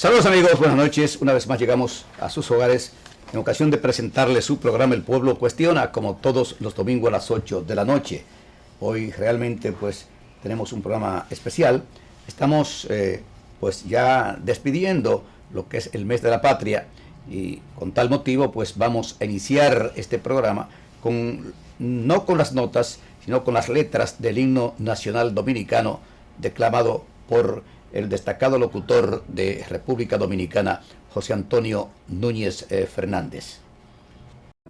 Saludos amigos, buenas noches. Una vez más llegamos a sus hogares en ocasión de presentarles su programa El Pueblo Cuestiona, como todos los domingos a las 8 de la noche. Hoy realmente pues tenemos un programa especial. Estamos pues ya despidiendo lo que es el mes de la patria y con tal motivo pues vamos a iniciar este programa no con las notas, sino con las letras del himno nacional dominicano declamado por el destacado locutor de República Dominicana, José Antonio Núñez Fernández.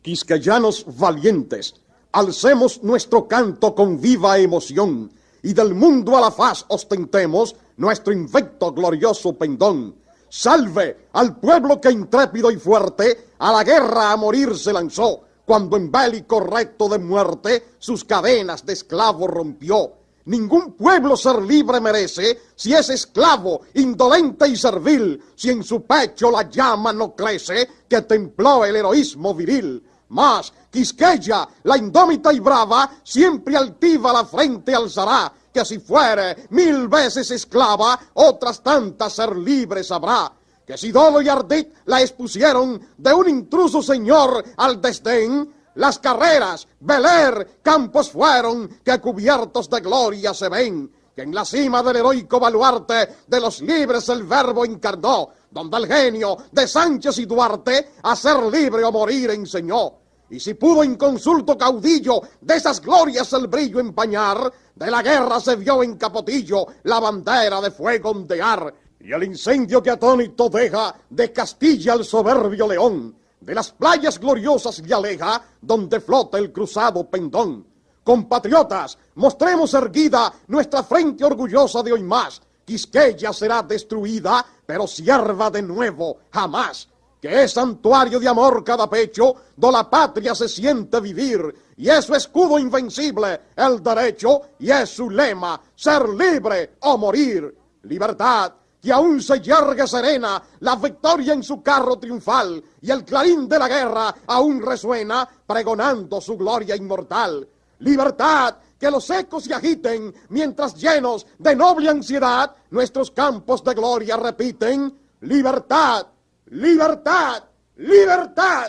Quisqueyanos valientes, alcemos nuestro canto con viva emoción, y del mundo a la faz ostentemos nuestro invicto glorioso pendón. Salve al pueblo que intrépido y fuerte a la guerra a morir se lanzó, cuando en bélico reto de muerte sus cadenas de esclavo rompió. Ningún pueblo ser libre merece si es esclavo, indolente y servil, si en su pecho la llama no crece que templó el heroísmo viril. Mas Quisqueya, la indómita y brava, siempre altiva la frente alzará, que si fuere 1000 veces esclava, otras tantas ser libre sabrá. Que si dolo y ardid la expusieron de un intruso señor al desdén, las carreras, veler, campos fueron que cubiertos de gloria se ven, que en la cima del heroico baluarte de los libres el verbo encarnó, donde el genio de Sánchez y Duarte a ser libre o morir enseñó. Y si pudo inconsulto caudillo de esas glorias el brillo empañar, de la guerra se vio en Capotillo la bandera de fuego ondear, y el incendio que atónito deja de Castilla el soberbio león, de las playas gloriosas y aleja, donde flota el cruzado pendón. Compatriotas, mostremos erguida nuestra frente orgullosa de hoy más. Quisqueya será destruida, pero sierva de nuevo jamás. Que es santuario de amor cada pecho, do la patria se siente vivir, y es su escudo invencible, el derecho, y es su lema, ser libre o morir. Libertad, que aún se yergue serena la victoria en su carro triunfal, y el clarín de la guerra aún resuena, pregonando su gloria inmortal. Libertad, que los ecos se agiten, mientras llenos de noble ansiedad, nuestros campos de gloria repiten, libertad, libertad, libertad.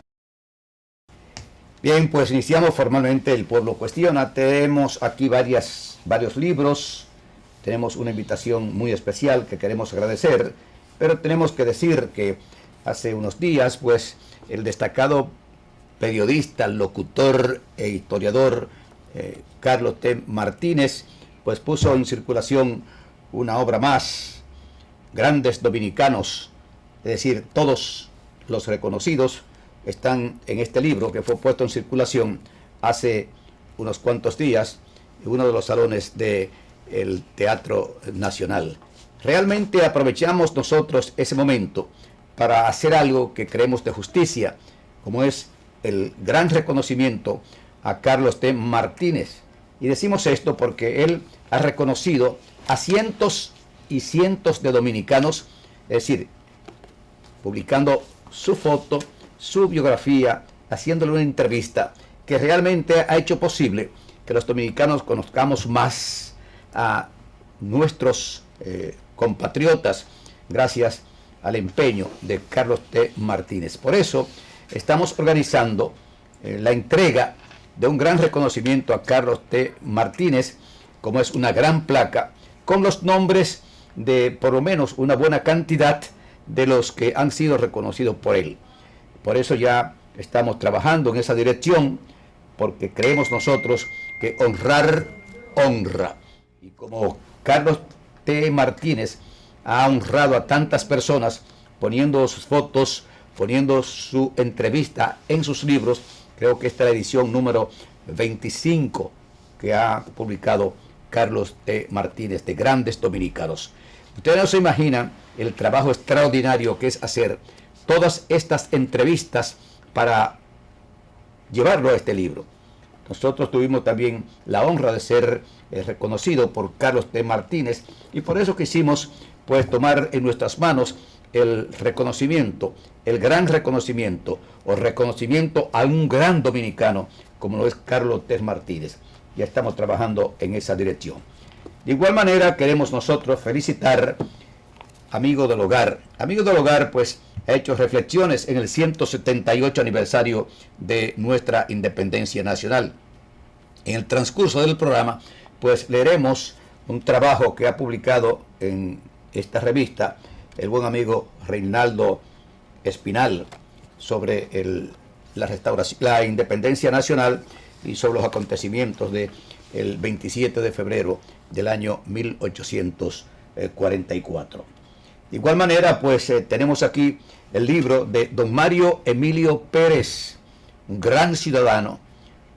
Bien, pues iniciamos formalmente El Pueblo Cuestiona. Tenemos aquí varios libros. Tenemos una invitación muy especial que queremos agradecer, pero tenemos que decir que hace unos días, pues, el destacado periodista, locutor e historiador Carlos T. Martínez, pues puso en circulación una obra más, Grandes Dominicanos, es decir, todos los reconocidos están en este libro que fue puesto en circulación hace unos cuantos días en uno de los salones de el Teatro Nacional. Realmente aprovechamos nosotros ese momento para hacer algo que creemos de justicia, como es el gran reconocimiento a Carlos T. Martínez. Y decimos esto porque él ha reconocido a cientos y cientos de dominicanos, es decir, publicando su foto, su biografía, haciéndole una entrevista que realmente ha hecho posible que los dominicanos conozcamos más a nuestros compatriotas gracias al empeño de Carlos T. Martínez. Por eso estamos organizando la entrega de un gran reconocimiento a Carlos T. Martínez, como es una gran placa con los nombres de por lo menos una buena cantidad de los que han sido reconocidos por él. Por eso ya estamos trabajando en esa dirección, porque creemos nosotros que honrar honra. Y como Carlos T. Martínez ha honrado a tantas personas poniendo sus fotos, poniendo su entrevista en sus libros, creo que esta es la edición número 25 que ha publicado Carlos T. Martínez de Grandes Dominicanos. Ustedes no se imaginan el trabajo extraordinario que es hacer todas estas entrevistas para llevarlo a este libro. Nosotros tuvimos también la honra de ser reconocido por Carlos T. Martínez, y por eso quisimos pues tomar en nuestras manos el reconocimiento, el gran reconocimiento o reconocimiento a un gran dominicano como lo es Carlos T. Martínez. Ya estamos trabajando en esa dirección. De igual manera queremos nosotros felicitar Amigo del Hogar. Amigo del Hogar, pues, ha hecho reflexiones en el 178 aniversario de nuestra independencia nacional. En el transcurso del programa, pues, leeremos un trabajo que ha publicado en esta revista el buen amigo Reinaldo Espinal sobre la independencia nacional y sobre los acontecimientos del 27 de febrero del año 1844. De igual manera, pues tenemos aquí el libro de don Mario Emilio Pérez, un gran ciudadano,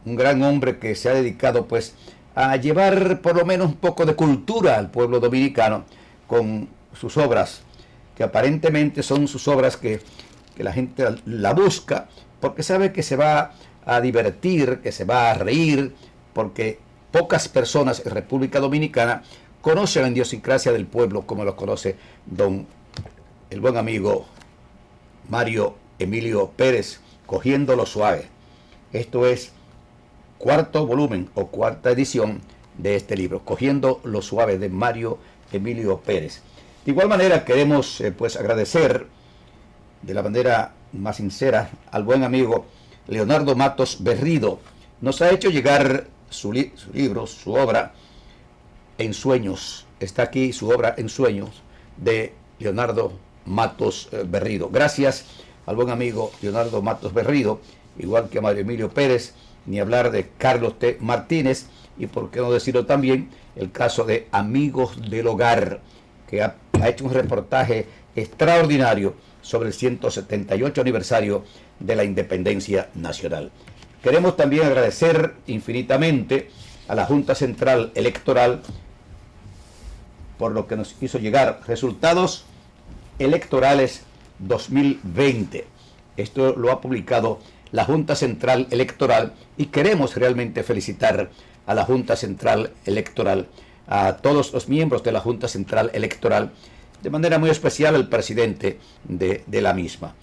un gran hombre que se ha dedicado pues a llevar por lo menos un poco de cultura al pueblo dominicano con sus obras, que aparentemente son sus obras que la gente la busca porque sabe que se va a divertir, que se va a reír, porque pocas personas en República Dominicana conocen la idiosincrasia del pueblo como lo conoce el buen amigo Mario Emilio Pérez, Cogiéndolo Suave. Esto es cuarto volumen o cuarta edición de este libro, Cogiendo lo Suave, de Mario Emilio Pérez. De igual manera queremos pues agradecer de la manera más sincera al buen amigo Leonardo Matos Berrido. Nos ha hecho llegar su libro, su obra En Sueños. Está aquí su obra En Sueños de Leonardo Matos Berrido. Gracias al buen amigo Leonardo Matos Berrido, igual que a Mario Emilio Pérez, ni hablar de Carlos T. Martínez, y por qué no decirlo también, el caso de Amigos del Hogar, que ha hecho un reportaje extraordinario sobre el 178 aniversario de la independencia nacional. Queremos también agradecer infinitamente a la Junta Central Electoral por lo que nos hizo llegar resultados electorales 2020. Esto lo ha publicado la Junta Central Electoral y queremos realmente felicitar a la Junta Central Electoral, a todos los miembros de la Junta Central Electoral, de manera muy especial al presidente de la misma.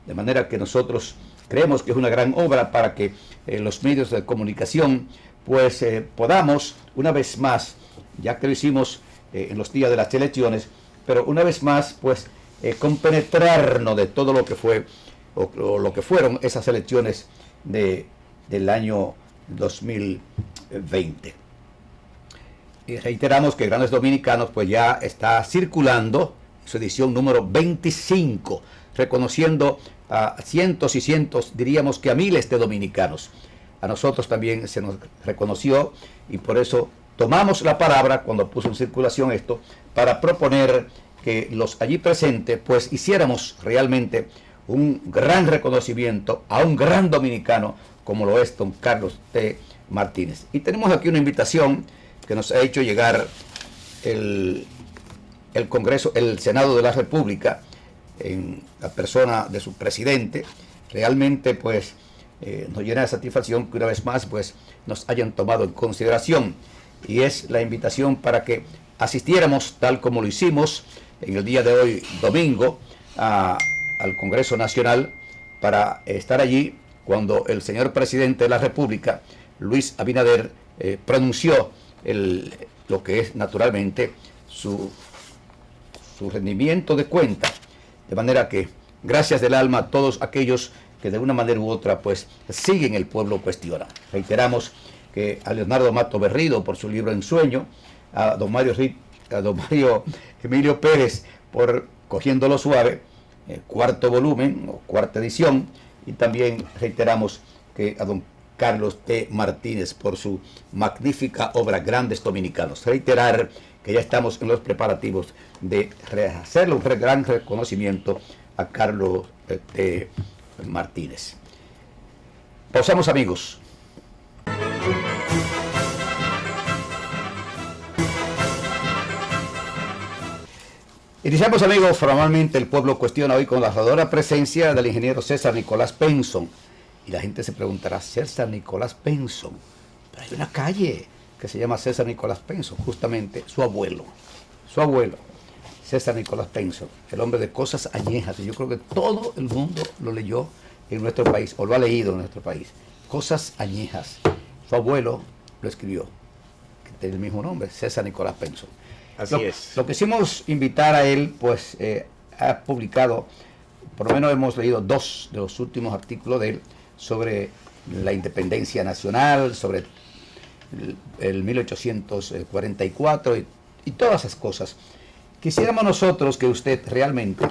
De manera que nosotros creemos que es una gran obra para que los medios de comunicación pues podamos una vez más, ya que lo hicimos en los días de las elecciones, pero una vez más pues compenetrarnos de todo lo que fue o lo que fueron esas elecciones del año 2020. Y reiteramos que Grandes Dominicanos pues ya está circulando su edición número 25, reconociendo a cientos y cientos, diríamos que a miles de dominicanos. A nosotros también se nos reconoció y por eso tomamos la palabra cuando puso en circulación esto para proponer que los allí presentes pues hiciéramos realmente un gran reconocimiento a un gran dominicano como lo es don Carlos T. Martínez. Y tenemos aquí una invitación que nos ha hecho llegar el Congreso, el Senado de la República, en la persona de su presidente. Realmente pues nos llena de satisfacción que una vez más pues nos hayan tomado en consideración, y es la invitación para que asistiéramos tal como lo hicimos en el día de hoy, domingo, al Congreso Nacional, para estar allí cuando el señor presidente de la República, Luis Abinader, pronunció lo que es naturalmente su rendimiento de cuenta. De manera que gracias del alma a todos aquellos que de una manera u otra pues siguen el pueblo cuestiona. Reiteramos que a Leonardo Matos Berrido por su libro En Sueño, a don Mario Emilio Pérez por Cogiéndolo Suave, cuarto volumen o cuarta edición, y también reiteramos que a don Carlos T. Martínez por su magnífica obra Grandes Dominicanos. Reiterar que ya estamos en los preparativos de hacerle un gran reconocimiento a Carlos T. Martínez. Pausamos, amigos. Iniciamos, amigos, formalmente El Pueblo Cuestiona hoy con la radiosa presencia del ingeniero César Nicolás Penson. Y la gente se preguntará, César Nicolás Penson, pero hay una calle que se llama César Nicolás Penson, justamente su abuelo, César Nicolás Penson, el hombre de Cosas Añejas. Y yo creo que todo el mundo lo leyó en nuestro país, o lo ha leído en nuestro país. Cosas Añejas. Su abuelo lo escribió, que tiene el mismo nombre, César Nicolás Penson. Así es. Lo quisimos invitar a él, pues ha publicado, por lo menos hemos leído 2 de los últimos artículos de él sobre la independencia nacional, sobre el 1844 y todas esas cosas. Quisiéramos nosotros que usted realmente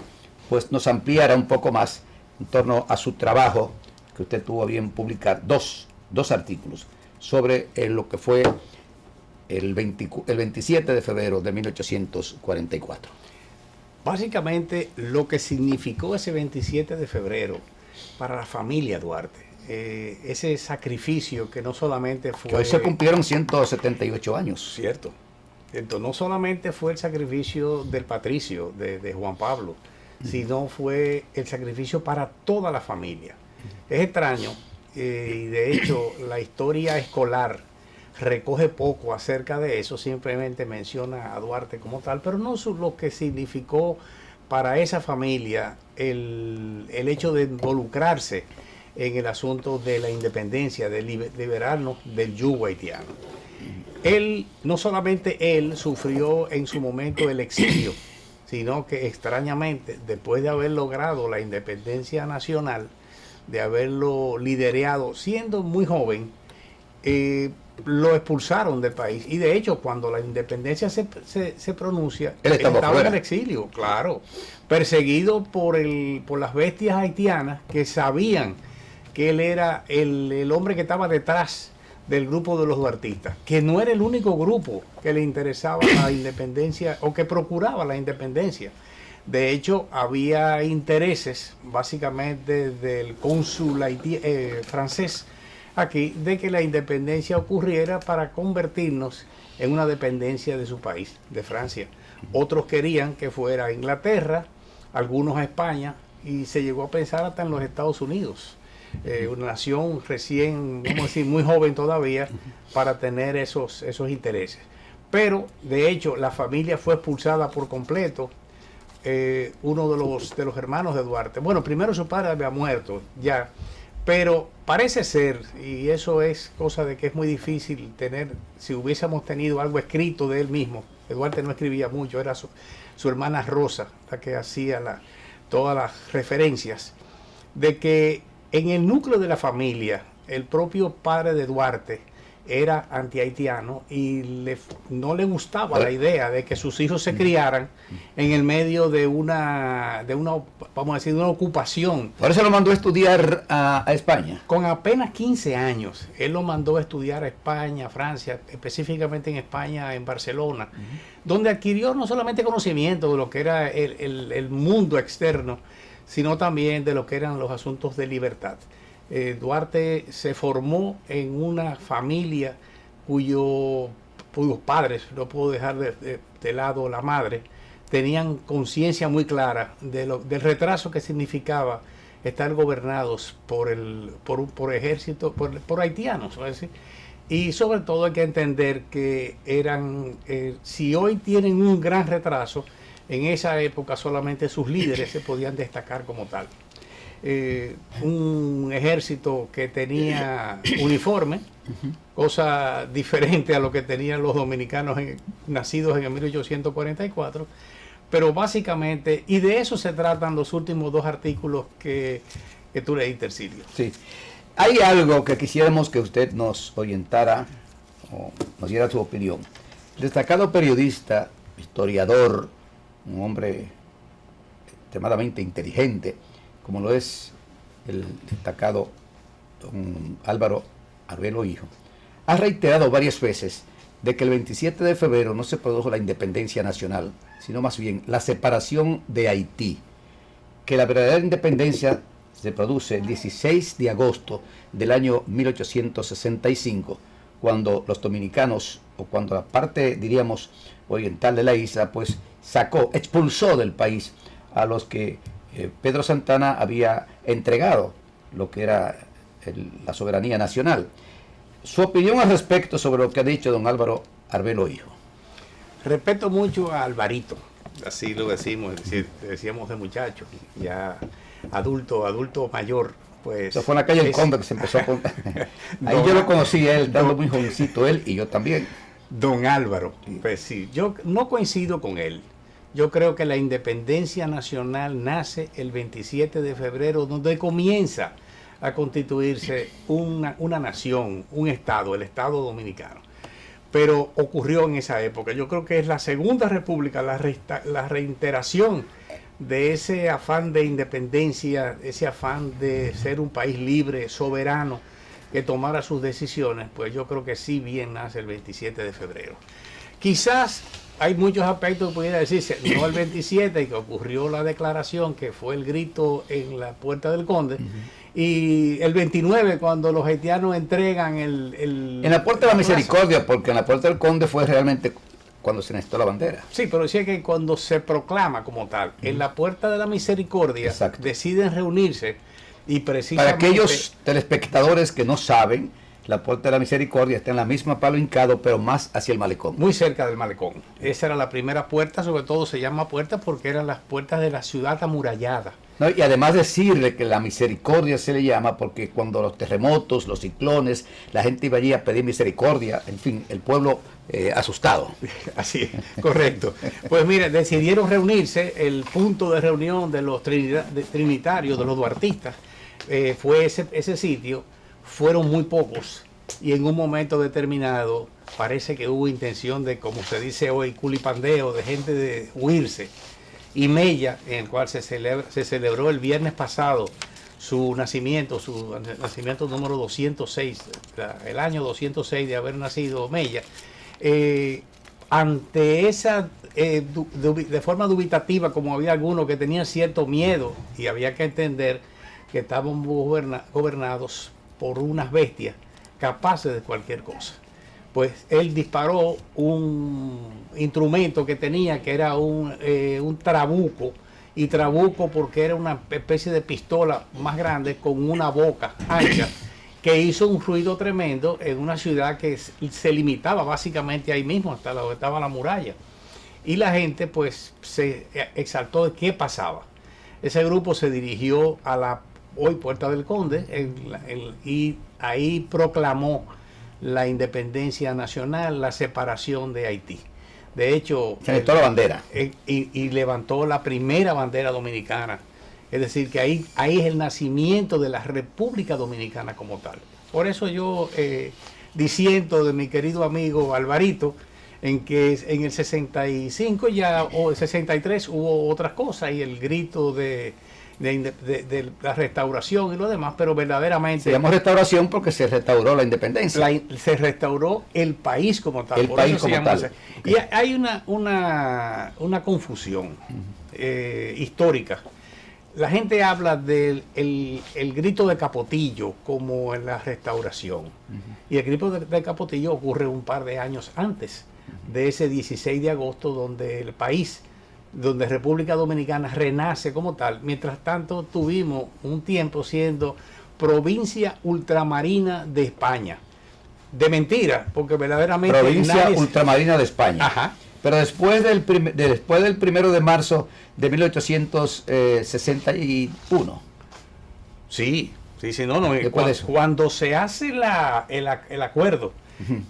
pues nos ampliara un poco más en torno a su trabajo, que usted tuvo a bien publicar dos artículos sobre lo que fue el 27 de febrero de 1844. Básicamente lo que significó ese 27 de febrero para la familia Duarte, ese sacrificio que no solamente fue... Que hoy se cumplieron 178 años. Cierto. Entonces, no solamente fue el sacrificio del patricio, de Juan Pablo, sino fue el sacrificio para toda la familia. Es extraño, y de hecho la historia escolar recoge poco acerca de eso, simplemente menciona a Duarte como tal, pero no lo que significó para esa familia el hecho de involucrarse en el asunto de la independencia, de liberarnos del yugo haitiano. Él, no solamente él sufrió en su momento el exilio, sino que extrañamente, después de haber logrado la independencia nacional, de haberlo liderado siendo muy joven, lo expulsaron del país. Y de hecho, cuando la independencia se pronuncia, él estaba en el exilio, claro, perseguido por las bestias haitianas que sabían que él era el hombre que estaba detrás del grupo de los duartistas, que no era el único grupo que le interesaba la independencia o que procuraba la independencia. De hecho, había intereses, básicamente del cónsul francés aquí, de que la independencia ocurriera para convertirnos en una dependencia de su país, de Francia. Otros querían que fuera a Inglaterra, algunos a España, y se llegó a pensar hasta en los Estados Unidos. Una nación recién, vamos a decir, muy joven todavía, para tener esos intereses. Pero, de hecho, la familia fue expulsada por completo. Uno de los hermanos de Duarte, bueno, primero su padre había muerto ya, pero parece ser, y eso es cosa de que es muy difícil tener, si hubiésemos tenido algo escrito de él mismo, Duarte no escribía mucho, era su hermana Rosa la que hacía todas las referencias, de que en el núcleo de la familia, el propio padre de Duarte era anti-haitiano y no le gustaba la idea de que sus hijos se criaran en el medio de una vamos a decir, de una ocupación. Por eso lo mandó a estudiar a España. Con apenas 15 años, él lo mandó a estudiar a España, a Francia, específicamente en España, en Barcelona, donde adquirió no solamente conocimiento de lo que era el mundo externo, sino también de lo que eran los asuntos de libertad. Duarte se formó en una familia cuyos padres, no puedo dejar de lado la madre, tenían conciencia muy clara del retraso que significaba estar gobernados por ejército, por haitianos, ¿no? Y sobre todo hay que entender que si hoy tienen un gran retraso, en esa época solamente sus líderes se podían destacar como tal. Un ejército que tenía uniforme, cosa diferente a lo que tenían los dominicanos nacidos en el 1844, pero básicamente, y de eso se tratan los últimos 2 artículos que tú leíste, Ercilio. Sí. Hay algo que quisiéramos que usted nos orientara o nos diera su opinión. Destacado periodista, historiador, un hombre extremadamente inteligente, como lo es el destacado don Álvaro Arbelo Hijo, ha reiterado varias veces de que el 27 de febrero no se produjo la independencia nacional, sino más bien la separación de Haití, que la verdadera independencia se produce el 16 de agosto del año 1865, cuando los dominicanos, o cuando la parte, diríamos, oriental de la isla, pues expulsó del país a los que Pedro Santana había entregado lo que era la soberanía nacional. Su opinión al respecto sobre lo que ha dicho don Álvaro Arbelo Hijo. Respeto mucho a Alvarito, así lo decimos, decíamos de muchacho, ya adulto mayor, pues... Eso fue en la calle El Conde que se empezó a poner. Ahí yo lo conocí a él, dando muy jovencito él y yo también. Don Álvaro, pues sí, yo no coincido con él. Yo creo que la independencia nacional nace el 27 de febrero, donde comienza a constituirse una nación, un Estado, el Estado Dominicano. Pero ocurrió en esa época. Yo creo que es la Segunda República, la reiteración de ese afán de independencia, ese afán de ser un país libre, soberano, que tomara sus decisiones, pues yo creo que sí bien nace el 27 de febrero. Quizás hay muchos aspectos que pudiera decirse, no el 27, que ocurrió la declaración, que fue el grito en la Puerta del Conde, y el 29, cuando los haitianos entregan en la Puerta de la Misericordia, porque en la Puerta del Conde fue realmente cuando se necesitó la bandera. Sí, pero decía que cuando se proclama como tal, en la Puerta de la Misericordia, exacto, deciden reunirse y precisamente... Para aquellos telespectadores que no saben, la Puerta de la Misericordia está en la misma Palo Hincado, pero más hacia el malecón. Muy cerca del malecón. Esa era la primera puerta, sobre todo se llama puerta porque eran las puertas de la ciudad amurallada. No, y además decirle que la misericordia se le llama porque cuando los terremotos, los ciclones, la gente iba allí a pedir misericordia, en fin, el pueblo asustado. Así es, correcto. Pues mire, decidieron reunirse, el punto de reunión de los trinitarios, de los duartistas, fue ese sitio. Fueron muy pocos y en un momento determinado parece que hubo intención de, como se dice hoy, culipandeo, de gente de huirse. Y Mella, en el cual se celebró el viernes pasado su nacimiento número 206, el año 206 de haber nacido Mella, ante esa, de forma dubitativa, como había algunos que tenían cierto miedo, y había que entender que estaban gobernados por unas bestias capaces de cualquier cosa. Pues él disparó un instrumento que tenía, que era un trabuco, y trabuco porque era una especie de pistola más grande con una boca ancha, que hizo un ruido tremendo en una ciudad que se limitaba básicamente ahí mismo, hasta donde estaba la muralla. Y la gente pues se exaltó de qué pasaba. Ese grupo se dirigió a la hoy Puerta del Conde y ahí proclamó la independencia nacional, la separación de Haití. De hecho, se levantó la bandera. Y levantó la primera bandera dominicana. Es decir, que ahí es el nacimiento de la República Dominicana como tal. Por eso yo disiento de mi querido amigo Alvarito, en que en el 65 ya, o el 63 hubo otras cosas, y el grito de la restauración y lo demás, pero verdaderamente... Se llamó restauración porque se restauró la independencia. Se restauró el país como tal. El país como tal. Y hay una confusión histórica. La gente habla del el grito de Capotillo como en la restauración. Y el grito de Capotillo ocurre un par de años antes de ese 16 de agosto, donde el país, donde República Dominicana renace como tal. Mientras tanto, tuvimos un tiempo siendo provincia ultramarina de España. De mentira, porque verdaderamente... Provincia ultramarina de España. Ajá. Pero después del 1 de marzo de 1861. Sí, no. Después de eso. Cuando se hace el acuerdo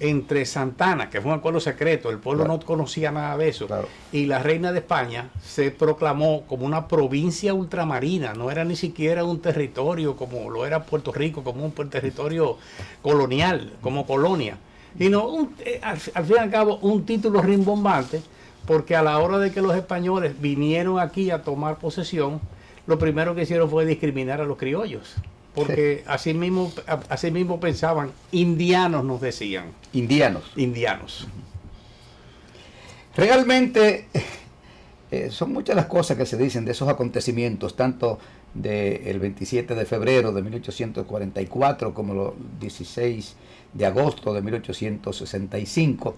entre Santana, que fue un acuerdo secreto, el pueblo no conocía nada de eso, y la reina de España, se proclamó como una provincia ultramarina, no era ni siquiera un territorio como lo era Puerto Rico, como un territorio colonial, como colonia, sino al fin y al cabo un título rimbombante, porque a la hora de que los españoles vinieron aquí a tomar posesión, lo primero que hicieron fue discriminar a los criollos. Porque así mismo pensaban, indianos nos decían. Indianos. Realmente son muchas las cosas que se dicen de esos acontecimientos, tanto del 27 de febrero de 1844 como el 16 de agosto de 1865.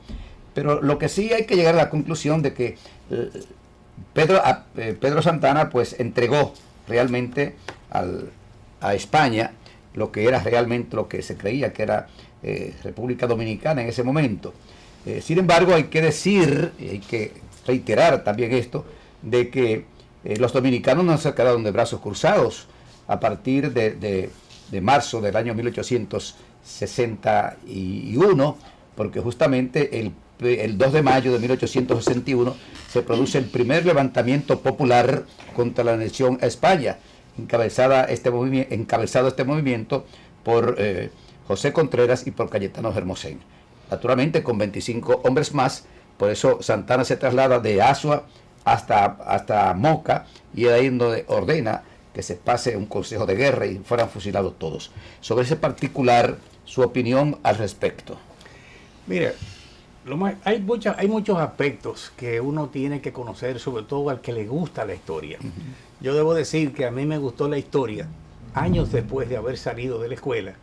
Pero lo que sí hay que llegar a la conclusión de que Pedro Santana pues entregó realmente a España lo que era realmente lo que se creía que era República Dominicana en ese momento. Sin embargo, hay que decir, y hay que reiterar también esto, de que los dominicanos no se quedaron de brazos cruzados a partir de marzo del año 1861, porque justamente el el 2 de mayo de 1861 se produce el primer levantamiento popular contra la anexión a España, encabezado este movimiento por José Contreras y por Cayetano Hermosén. Naturalmente con 25 hombres más, por eso Santana se traslada de Azua hasta Moca, y ahí donde ordena que se pase un consejo de guerra y fueran fusilados todos. Sobre ese particular, su opinión al respecto. Mire, hay muchos aspectos que uno tiene que conocer, sobre todo al que le gusta la historia. Yo debo decir que a mí me gustó la historia años después de haber salido de la escuela,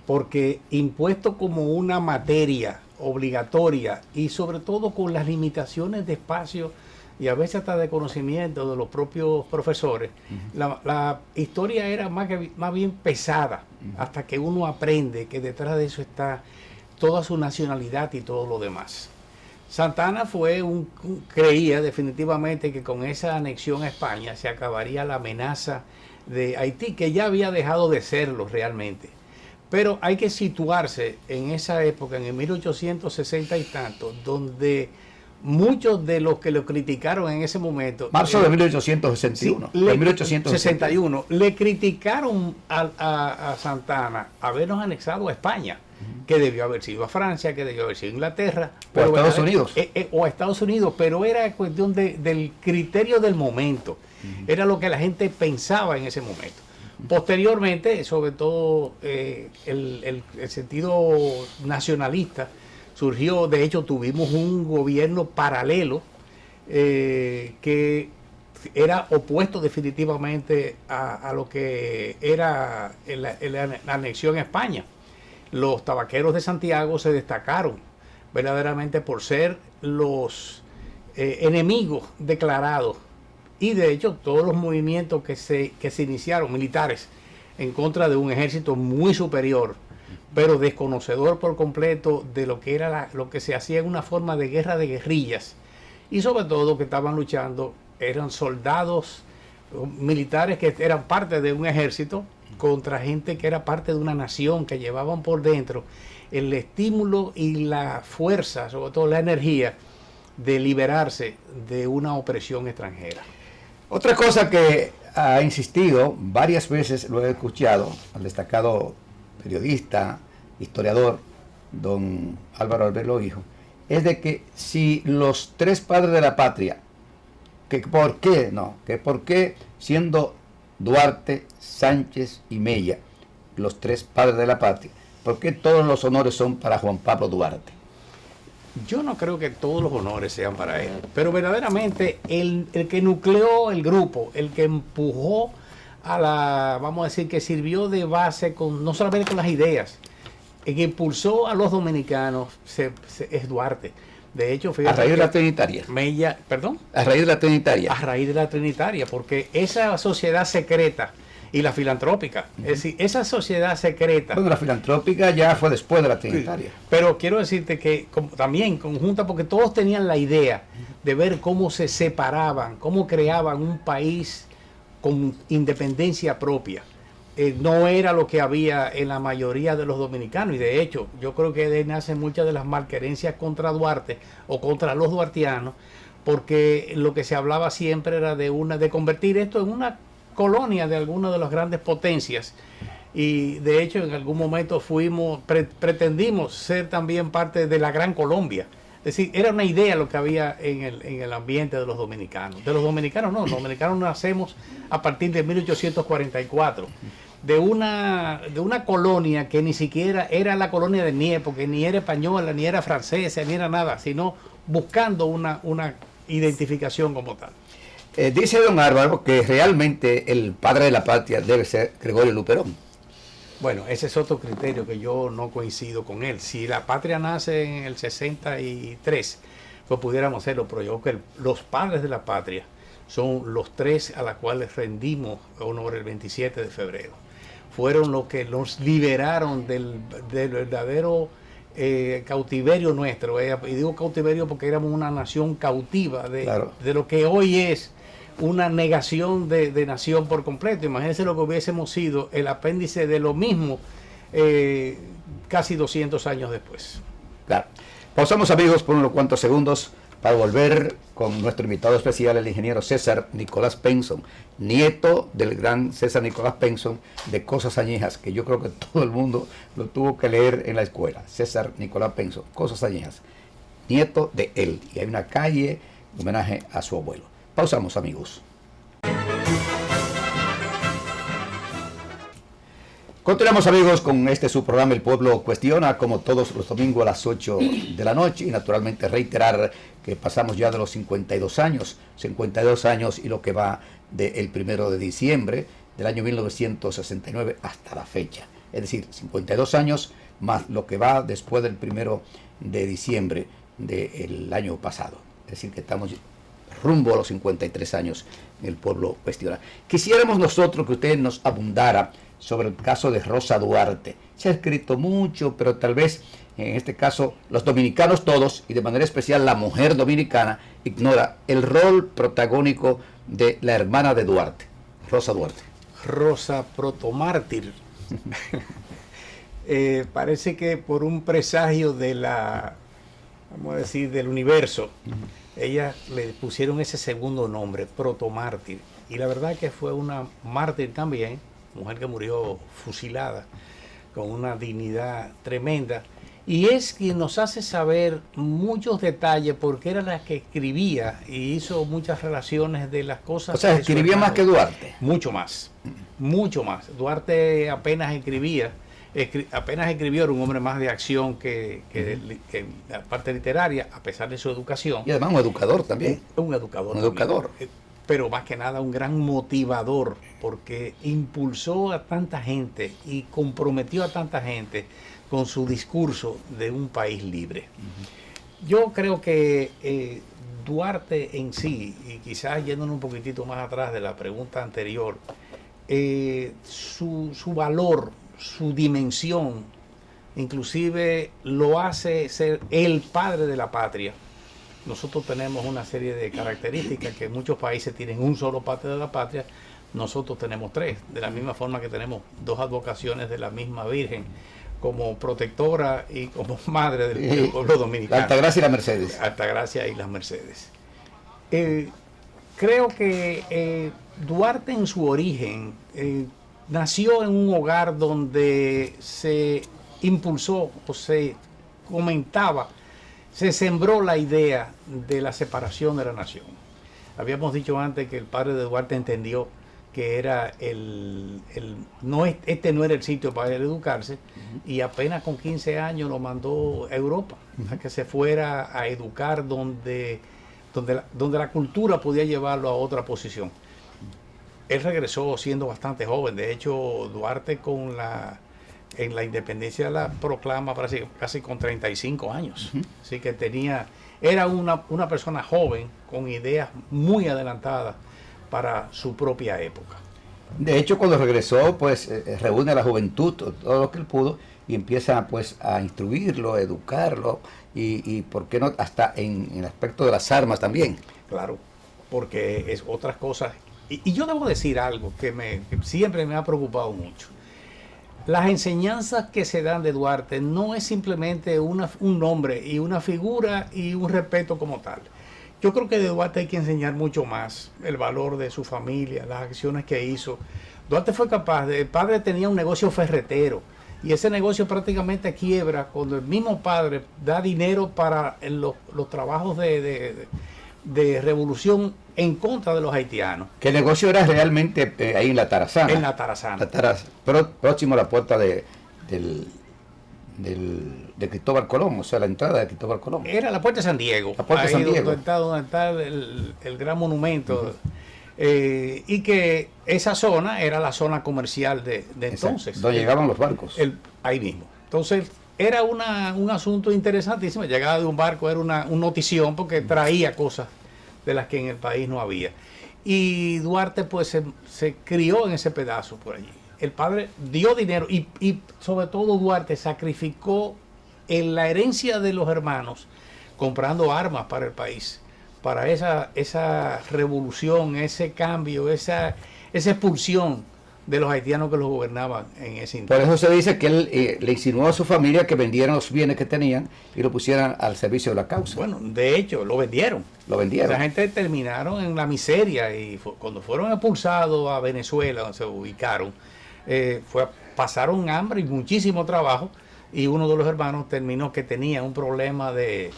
porque impuesto como una materia obligatoria y sobre todo con las limitaciones de espacio y a veces hasta de conocimiento de los propios profesores, la historia era más bien pesada, hasta que uno aprende que detrás de eso está toda su nacionalidad y todo lo demás. Santana creía definitivamente que con esa anexión a España se acabaría la amenaza de Haití, que ya había dejado de serlo realmente. Pero hay que situarse en esa época, en el 1860 y tanto, donde muchos de los que lo criticaron en ese momento... Marzo de 1861. Sí, de 1861. Le criticaron a Santana habernos anexado a España, que debió haber sido a Francia, que debió haber sido a Inglaterra. O a Estados Unidos. O a Estados Unidos, pero era cuestión del criterio del momento. Era lo que la gente pensaba en ese momento. Posteriormente, sobre todo el sentido nacionalista surgió. De hecho, tuvimos un gobierno paralelo que era opuesto definitivamente a lo que era la anexión a España. Los tabaqueros de Santiago se destacaron verdaderamente por ser los enemigos declarados, y de hecho todos los movimientos que se iniciaron militares en contra de un ejército muy superior, pero desconocedor por completo de lo que era lo que se hacía en una forma de guerra de guerrillas, y sobre todo que estaban luchando eran soldados militares que eran parte de un ejército contra gente que era parte de una nación, que llevaban por dentro el estímulo y la fuerza, sobre todo la energía de liberarse de una opresión extranjera. Otra cosa que ha insistido varias veces, lo he escuchado al destacado periodista, historiador, don Álvaro Albelo Hijo, es de que si los tres padres de la patria, que por qué siendo Duarte, Sánchez y Mella, los tres padres de la patria, ¿por qué todos los honores son para Juan Pablo Duarte? Yo no creo que todos los honores sean para él, pero verdaderamente el que nucleó el grupo, el que empujó vamos a decir, que sirvió de base no solamente con las ideas, el que impulsó a los dominicanos es Duarte. De hecho, fíjate, a raíz de la Trinitaria. ¿Perdón? A raíz de la Trinitaria. A raíz de la Trinitaria, porque esa sociedad secreta y la filantrópica, es decir, esa sociedad secreta... Bueno, la filantrópica ya fue después de la Trinitaria. Sí, pero quiero decirte que también conjunta, porque todos tenían la idea de ver cómo se separaban, cómo creaban un país con independencia propia. No era lo que había en la mayoría de los dominicanos, y de hecho yo creo que de ahí nacen muchas de las malquerencias contra Duarte o contra los duartianos, porque lo que se hablaba siempre era de convertir esto en una colonia de alguna de las grandes potencias, y de hecho en algún momento pretendimos ser también parte de la Gran Colombia. Es decir, era una idea lo que había en el ambiente de los dominicanos. De los dominicanos no, los dominicanos nacemos a partir de 1844, de una colonia que ni siquiera era la colonia de Nieve, porque ni era española, ni era francesa, ni era nada, sino buscando una identificación como tal. Dice don Álvaro que realmente el padre de la patria debe ser Gregorio Luperón. Bueno, ese es otro criterio que yo no coincido con él. Si la patria nace en el 63, pues pudiéramos hacerlo, pero yo creo que los padres de la patria son los tres a los cuales rendimos honor el 27 de febrero. Fueron los que nos liberaron del verdadero cautiverio nuestro. Y digo cautiverio porque éramos una nación cautiva de lo que hoy es una negación de nación por completo. Imagínense lo que hubiésemos sido, el apéndice de lo mismo casi 200 años después. Claro. Pausamos, amigos, por unos cuantos segundos para volver con nuestro invitado especial, el ingeniero César Nicolás Penson, nieto del gran César Nicolás Penson de Cosas Añejas, que yo creo que todo el mundo lo tuvo que leer en la escuela. César Nicolás Penson, Cosas Añejas, nieto de él. Y hay una calle en homenaje a su abuelo. Pausamos, amigos. Continuamos, amigos, con este su programa El Pueblo Cuestiona, como todos los domingos a las 8 de la noche, y naturalmente reiterar que pasamos ya de los 52 años y lo que va del 1 de diciembre del año 1969 hasta la fecha. Es decir, 52 años más lo que va después del 1 de diciembre del año pasado. Es decir, que estamos rumbo a los 53 años en El Pueblo Cuestiona. Quisiéramos nosotros que usted nos abundara sobre el caso de Rosa Duarte. Se ha escrito mucho, pero tal vez en este caso los dominicanos todos, y de manera especial la mujer dominicana, ignora el rol protagónico de la hermana de Duarte, Rosa Duarte. Rosa protomártir. Parece que por un presagio de la, vamos a decir, del universo, ella le pusieron ese segundo nombre, protomártir. Y la verdad que fue una mártir también, mujer que murió fusilada con una dignidad tremenda, y es quien nos hace saber muchos detalles porque era la que escribía y hizo muchas relaciones de las cosas. O sea, escribía más que Duarte. Mucho más, mucho más. Duarte apenas escribía, era un hombre más de acción que la parte literaria, a pesar de su educación. Y además un educador también. Un educador. Un educador. Pero más que nada un gran motivador, porque impulsó a tanta gente y comprometió a tanta gente con su discurso de un país libre. Yo creo que Duarte en sí, y quizás yéndonos un poquitito más atrás de la pregunta anterior, su valor, su dimensión, inclusive lo hace ser el padre de la patria. Nosotros tenemos una serie de características que muchos países tienen un solo padre de la patria, nosotros tenemos tres, de la misma forma que tenemos dos advocaciones de la misma Virgen como protectora y como madre del pueblo dominicano. La Altagracia y la Mercedes. Altagracia y las Mercedes. Creo que Duarte en su origen nació en un hogar donde se impulsó o se comentaba, se sembró la idea de la separación de la nación. Habíamos dicho antes que el padre de Duarte entendió que era este no era el sitio para él educarse, y apenas con 15 años lo mandó a Europa, a que se fuera a educar donde la cultura podía llevarlo a otra posición. Él regresó siendo bastante joven. De hecho, Duarte en la independencia la proclama casi con 35 años. Así que era una persona joven con ideas muy adelantadas para su propia época. De hecho, cuando regresó, pues reúne a la juventud, todo lo que él pudo, y empieza pues a instruirlo, a educarlo, y por qué no, hasta en el aspecto de las armas también. Claro, porque es otras cosas. Y yo debo decir algo que siempre me ha preocupado mucho. Las enseñanzas que se dan de Duarte no es simplemente un nombre y una figura y un respeto como tal. Yo creo que de Duarte hay que enseñar mucho más, el valor de su familia, las acciones que hizo. Duarte fue capaz, el padre tenía un negocio ferretero y ese negocio prácticamente quiebra cuando el mismo padre da dinero para los trabajos de revolución en contra de los haitianos. Que el negocio era realmente ahí en la Tarazana. En la Tarazana. Pero próximo a la puerta de Cristóbal Colón, o sea, la entrada de Cristóbal Colón. Era la puerta de San Diego. La puerta de San Diego. Donde está el gran monumento. Y que esa zona era la zona comercial de entonces. Donde llegaban los barcos. Ahí mismo. Entonces, era un asunto interesantísimo. Llegada de un barco era una notición porque traía cosas de las que en el país no había. Y Duarte pues se crió en ese pedazo por allí. El padre dio dinero y sobre todo Duarte sacrificó en la herencia de los hermanos comprando armas para el país, para esa revolución, ese cambio, esa expulsión de los haitianos que los gobernaban en ese Por entonces. eso se dice que él le insinuó a su familia que vendieran los bienes que tenían y lo pusieran al servicio de la causa. Bueno, de hecho, lo vendieron. Lo vendieron. Esa gente terminaron en la miseria y cuando fueron expulsados a Venezuela, donde se ubicaron, pasaron hambre y muchísimo trabajo, y uno de los hermanos terminó que tenía un problema de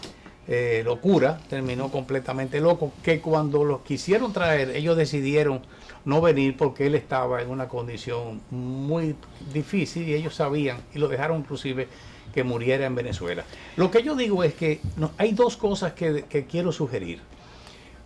locura, terminó completamente loco, que cuando los quisieron traer, ellos decidieron no venir porque él estaba en una condición muy difícil y ellos sabían, y lo dejaron inclusive que muriera en Venezuela. Lo que yo digo es que hay dos cosas que quiero sugerir.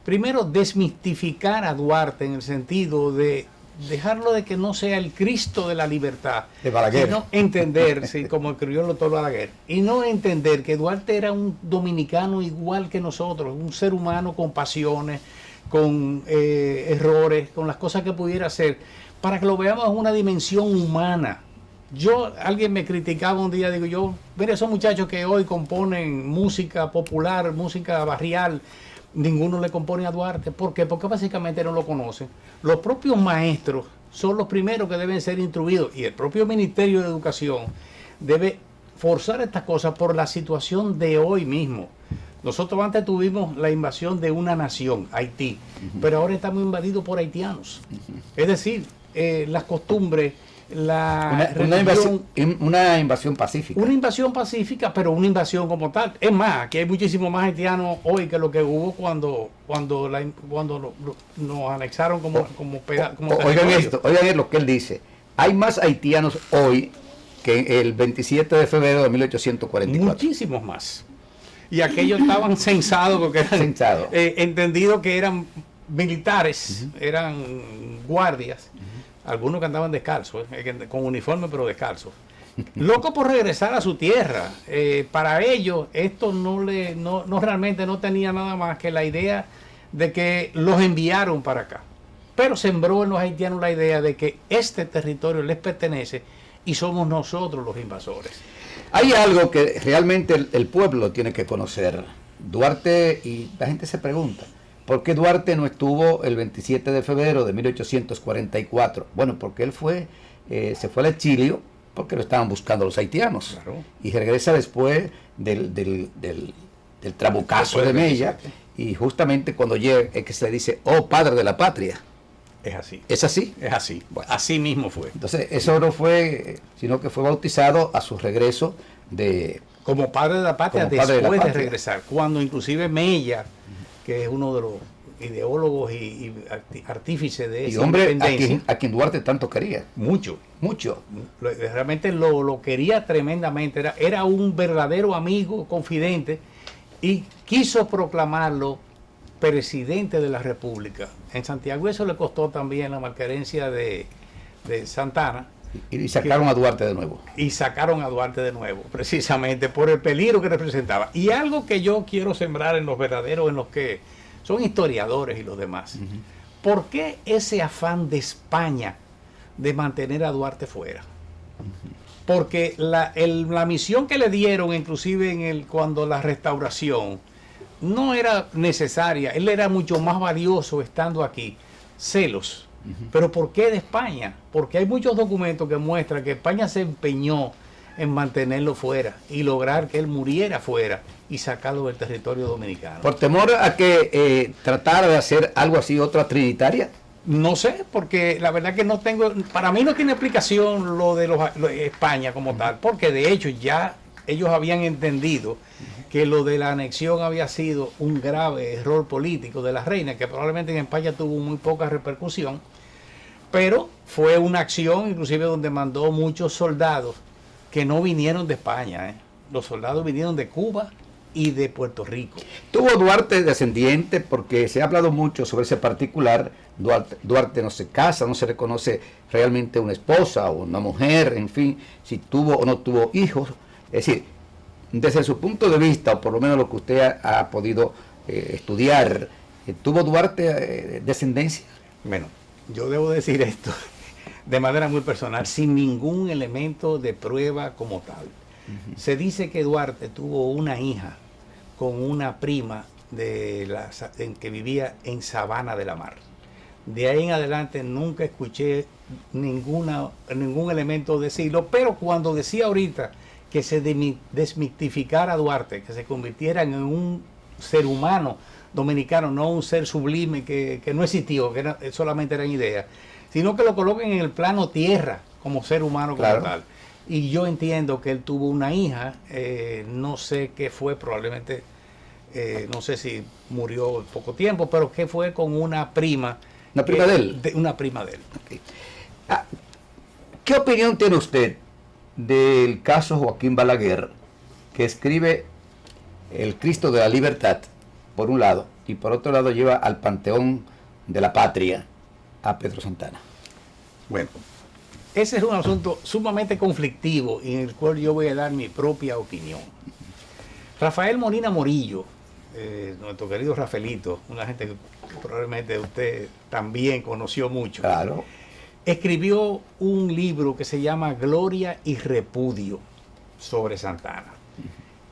Primero, desmistificar a Duarte en el sentido de dejarlo de que no sea el Cristo de la libertad, De Balaguer. sino entender, sí, como escribió el doctor Balaguer, y no entender que Duarte era un dominicano igual que nosotros, un ser humano con pasiones, con errores, con las cosas que pudiera hacer, para que lo veamos en una dimensión humana. Alguien me criticaba un día, digo yo, mire, esos muchachos que hoy componen música popular, música barrial, ninguno le compone a Duarte. ¿Por qué? Porque básicamente no lo conocen. Los propios maestros son los primeros que deben ser instruidos, y el propio Ministerio de Educación debe forzar estas cosas por la situación de hoy mismo. Nosotros antes tuvimos la invasión de una nación, Haití, pero ahora estamos invadidos por haitianos. Es decir, las costumbres, la una invasión pacífica. Una invasión pacífica, pero una invasión como tal. Es más, aquí hay muchísimos más haitianos hoy que lo que hubo cuando nos anexaron como Oigan lo que él dice. Hay más haitianos hoy que el 27 de febrero de 1844. Muchísimos más. Y aquellos estaban censados porque eran entendido que eran militares, eran guardias. Algunos que andaban descalzos, con uniforme pero descalzos. Locos por regresar a su tierra. Para ellos esto no realmente no tenía nada más que la idea de que los enviaron para acá. Pero sembró en los haitianos la idea de que este territorio les pertenece y somos nosotros los invasores. Hay algo que realmente el pueblo tiene que conocer. Duarte, y la gente se pregunta, ¿por qué Duarte no estuvo el 27 de febrero de 1844? Bueno, porque él se fue al exilio porque lo estaban buscando los haitianos. Claro. Y regresa después del trabucazo de Mella, y justamente cuando llega es que se le dice, oh padre de la patria. Es así. ¿Es así? Es así. Bueno. Así mismo fue. Entonces, eso no fue, sino que fue bautizado a su regreso como padre de la patria después de regresar. Cuando inclusive Mella, que es uno de los ideólogos y artífices de esa independencia, a quien Duarte tanto quería. Mucho. Realmente lo quería tremendamente. Era un verdadero amigo, confidente, y quiso proclamarlo presidente de la República. En Santiago eso le costó también la malquerencia de Santana. Y sacaron a Duarte de nuevo. Y sacaron a Duarte de nuevo, precisamente por el peligro que representaba. Y algo que yo quiero sembrar en los verdaderos, en los que son historiadores y los demás. ¿Por qué ese afán de España de mantener a Duarte fuera? Porque la misión que le dieron, inclusive cuando la restauración, no era necesaria. Él era mucho más valioso estando aquí. Celos. Pero ¿por qué de España? Porque hay muchos documentos que muestran que España se empeñó en mantenerlo fuera y lograr que él muriera fuera y sacarlo del territorio dominicano. ¿Por temor a que tratara de hacer algo así, otra trinitaria? No sé, porque la verdad que no tengo, para mí no tiene explicación lo de España como tal, porque de hecho ya ellos habían entendido que lo de la anexión había sido un grave error político de la reina, que probablemente en España tuvo muy poca repercusión, pero fue una acción inclusive donde mandó muchos soldados que no vinieron de España. Los soldados vinieron de Cuba y de Puerto Rico. Tuvo Duarte descendiente, porque se ha hablado mucho sobre ese particular. Duarte no se casa, no se reconoce realmente una esposa o una mujer, en fin, si tuvo o no tuvo hijos. Es decir, desde su punto de vista, o por lo menos lo que usted ha podido estudiar, ¿tuvo Duarte descendencia? Bueno, yo debo decir esto de manera muy personal, sin ningún elemento de prueba como tal. Se dice que Duarte tuvo una hija con una prima que vivía en Sabana de la Mar. De ahí en adelante nunca escuché ningún elemento decirlo, pero cuando decía ahorita que se desmitificara a Duarte, que se convirtiera en un ser humano dominicano, no un ser sublime que no existió, que solamente eran ideas, sino que lo coloquen en el plano tierra como ser humano como Claro. tal. Y yo entiendo que él tuvo una hija, no sé qué fue, probablemente, no sé si murió poco tiempo, pero que fue con una prima. ¿Una prima de él? Una prima de él. Ok. Ah, ¿qué opinión tiene usted del caso Joaquín Balaguer, que escribe El Cristo de la Libertad, por un lado, y por otro lado lleva al Panteón de la Patria a Pedro Santana? Bueno, ese es un asunto sumamente conflictivo en el cual yo voy a dar mi propia opinión. Rafael Molina Morillo, nuestro querido Rafaelito, una gente que probablemente usted también conoció mucho, Claro. escribió un libro que se llama Gloria y Repudio sobre Santana.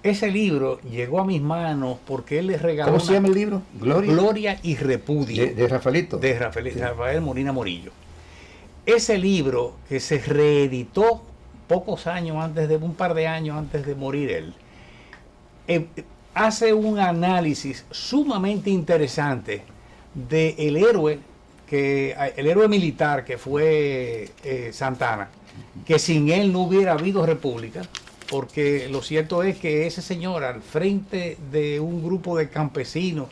Ese libro llegó a mis manos porque él les regaló ¿Cómo se llama el libro? Gloria y Repudio De Rafaelito. de Rafael Molina Morillo. Ese libro que se reeditó pocos años antes de, un par de años antes de morir él, hace un análisis sumamente interesante del héroe, el héroe militar que fue Santana, que sin él no hubiera habido república, porque lo cierto es que ese señor al frente de un grupo de campesinos,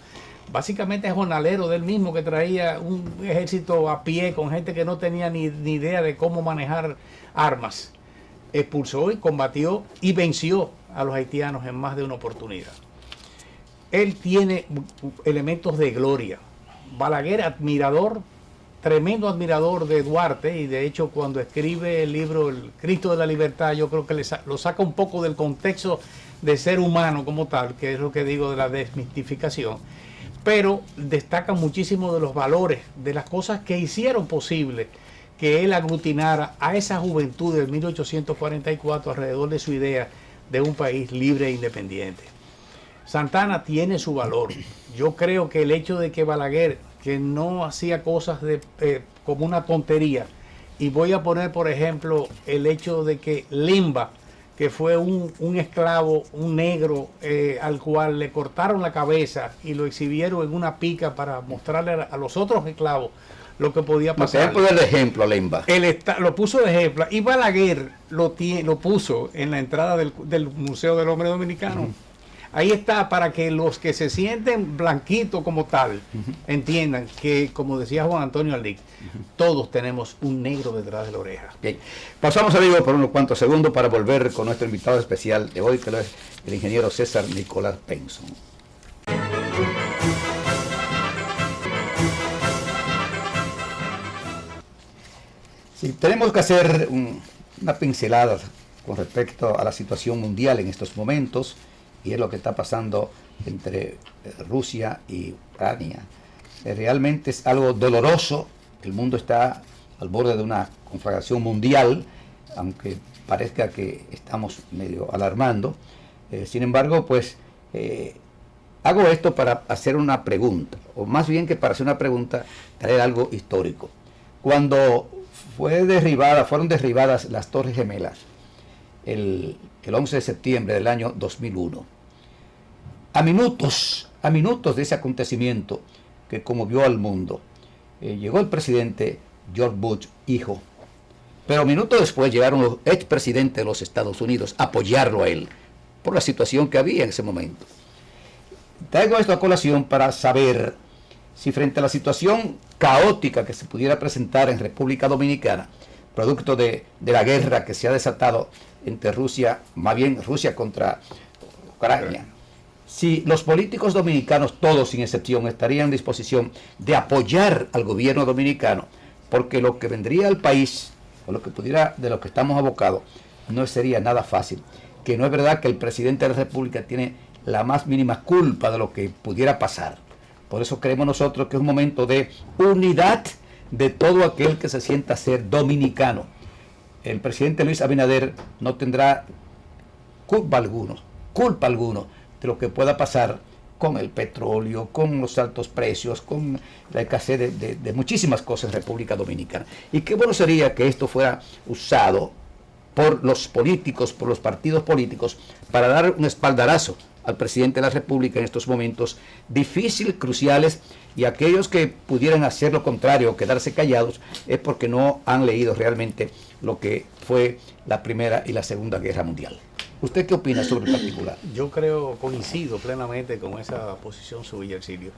básicamente es jornalero del mismo, que traía un ejército a pie con gente que no tenía ni idea de cómo manejar armas, expulsó y combatió y venció a los haitianos en más de una oportunidad. Él tiene elementos de gloria. Balaguer, admirador, tremendo admirador de Duarte, y de hecho cuando escribe el libro El Cristo de la Libertad, yo creo que lo saca un poco del contexto de ser humano como tal, que es lo que digo de la desmistificación, pero destaca muchísimo de los valores, de las cosas que hicieron posible que él aglutinara a esa juventud del 1844 alrededor de su idea de un país libre e independiente. Santana tiene su valor. Yo creo que el hecho de que Balaguer, que no hacía cosas como una tontería, y voy a poner por ejemplo el hecho de que Limba, que fue un esclavo, un negro, al cual le cortaron la cabeza y lo exhibieron en una pica para mostrarle a los otros esclavos lo que podía pasar. No, poner de ejemplo a Lemba. Lo puso de ejemplo, y Balaguer lo puso en la entrada del Museo del Hombre Dominicano. Ahí está, para que los que se sienten blanquitos como tal entiendan que, como decía Juan Antonio Aldic, todos tenemos un negro detrás de la oreja. Bien. Pasamos, amigo, por unos cuantos segundos para volver con nuestro invitado especial de hoy, que es el ingeniero César Nicolás Penson. Sí, tenemos que hacer una pincelada con respecto a la situación mundial en estos momentos, y es lo que está pasando entre Rusia y Ucrania. Realmente es algo doloroso. El mundo está al borde de una conflagración mundial, aunque parezca que estamos medio alarmando. Sin embargo, pues hago esto para hacer una pregunta, o más bien que para hacer una pregunta, traer algo histórico. Cuando fueron derribadas las Torres Gemelas el 11 de septiembre del año 2001, a minutos de ese acontecimiento que conmovió al mundo, llegó el presidente George Bush, hijo, pero minutos después llegaron los expresidentes de los Estados Unidos a apoyarlo a él, por la situación que había en ese momento. Traigo esto a colación para saber si frente a la situación caótica que se pudiera presentar en República Dominicana, producto de la guerra que se ha desatado entre Rusia, más bien Rusia contra Ucrania, si los políticos dominicanos, todos sin excepción, estarían en disposición de apoyar al gobierno dominicano, porque lo que vendría al país, o lo que pudiera, de lo que estamos abocados, no sería nada fácil. Que no es verdad que el presidente de la República tiene la más mínima culpa de lo que pudiera pasar. Por eso creemos nosotros que es un momento de unidad de todo aquel que se sienta ser dominicano. El presidente Luis Abinader no tendrá culpa alguna de lo que pueda pasar con el petróleo, con los altos precios, con la escasez de muchísimas cosas en República Dominicana. Y qué bueno sería que esto fuera usado por los políticos, por los partidos políticos, para dar un espaldarazo al presidente de la República en estos momentos difíciles, cruciales, y aquellos que pudieran hacer lo contrario, quedarse callados, es porque no han leído realmente lo que fue la Primera y la Segunda Guerra Mundial. ¿Usted qué opina sobre el particular? Yo coincido plenamente con esa posición suya, Silvio,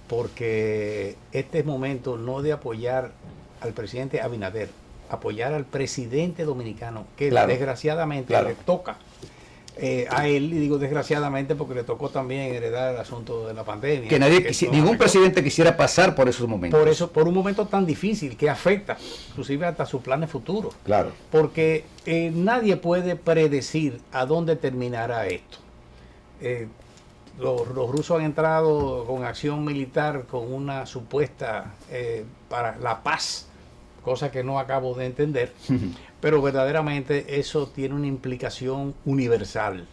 porque este es momento no de apoyar al presidente Abinader, apoyar al presidente dominicano, que claro, desgraciadamente claro, le toca a él, y digo desgraciadamente porque le tocó también heredar el asunto de la pandemia. Que ningún presidente quisiera pasar por esos momentos. Por un momento tan difícil que afecta inclusive hasta sus planes futuros. Claro. Porque nadie puede predecir a dónde terminará esto. Los rusos han entrado con acción militar, con una supuesta para la paz, cosa que no acabo de entender, pero verdaderamente eso tiene una implicación universal.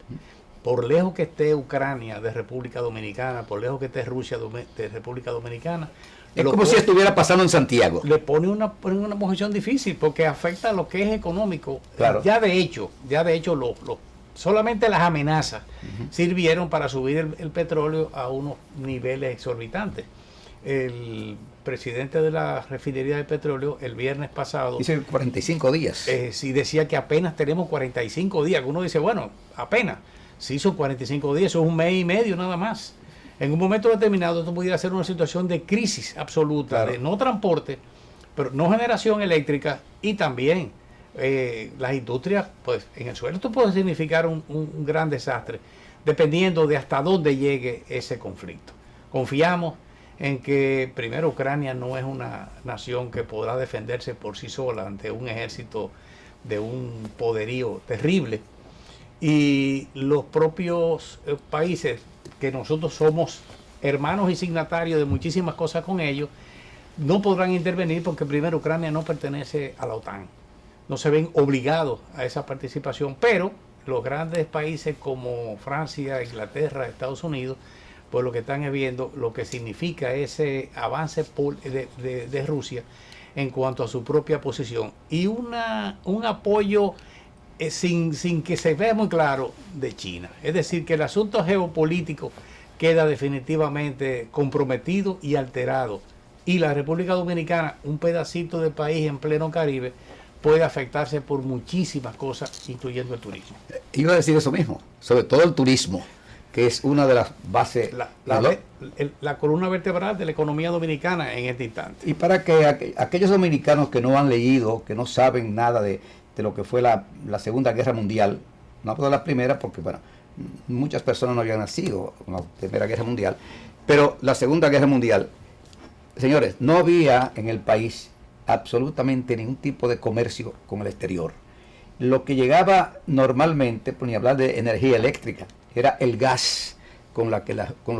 Por lejos que esté Ucrania de República Dominicana, por lejos que esté Rusia de República Dominicana, es como si estuviera pasando en Santiago. Le pone una posición difícil porque afecta a lo que es económico. Claro. Ya de hecho, solamente las amenazas sirvieron para subir el petróleo a unos niveles exorbitantes. El presidente de la refinería de petróleo el viernes pasado dice 45 días. Sí, decía que apenas tenemos 45 días. Uno dice, bueno, apenas. Sí, son 45 días, eso es un mes y medio nada más. En un momento determinado esto pudiera ser una situación de crisis absoluta, claro, de no transporte, pero no generación eléctrica, y también las industrias, pues en el suelo esto puede significar un gran desastre, dependiendo de hasta dónde llegue ese conflicto. Confiamos en que primero Ucrania no es una nación que podrá defenderse por sí sola ante un ejército de un poderío terrible, y los propios países que nosotros somos hermanos y signatarios de muchísimas cosas con ellos no podrán intervenir porque primero Ucrania no pertenece a la OTAN, no se ven obligados a esa participación, pero los grandes países como Francia, Inglaterra, Estados Unidos, pues lo que están es viendo lo que significa ese avance de Rusia en cuanto a su propia posición, y un apoyo sin que se vea muy claro de China. Es decir, que el asunto geopolítico queda definitivamente comprometido y alterado, y la República Dominicana, un pedacito de país en pleno Caribe, puede afectarse por muchísimas cosas, incluyendo el turismo. Iba a decir eso mismo, sobre todo el turismo, que es una de las bases, la columna vertebral de la economía dominicana en este instante. Y para que aquellos dominicanos que no han leído, que no saben nada de lo que fue la Segunda Guerra Mundial, no hablo de la Primera porque, bueno, muchas personas no habían nacido en la Primera Guerra Mundial, pero la Segunda Guerra Mundial, señores, no había en el país absolutamente ningún tipo de comercio con el exterior. Lo que llegaba normalmente, por ni hablar de energía eléctrica, era el gas con lo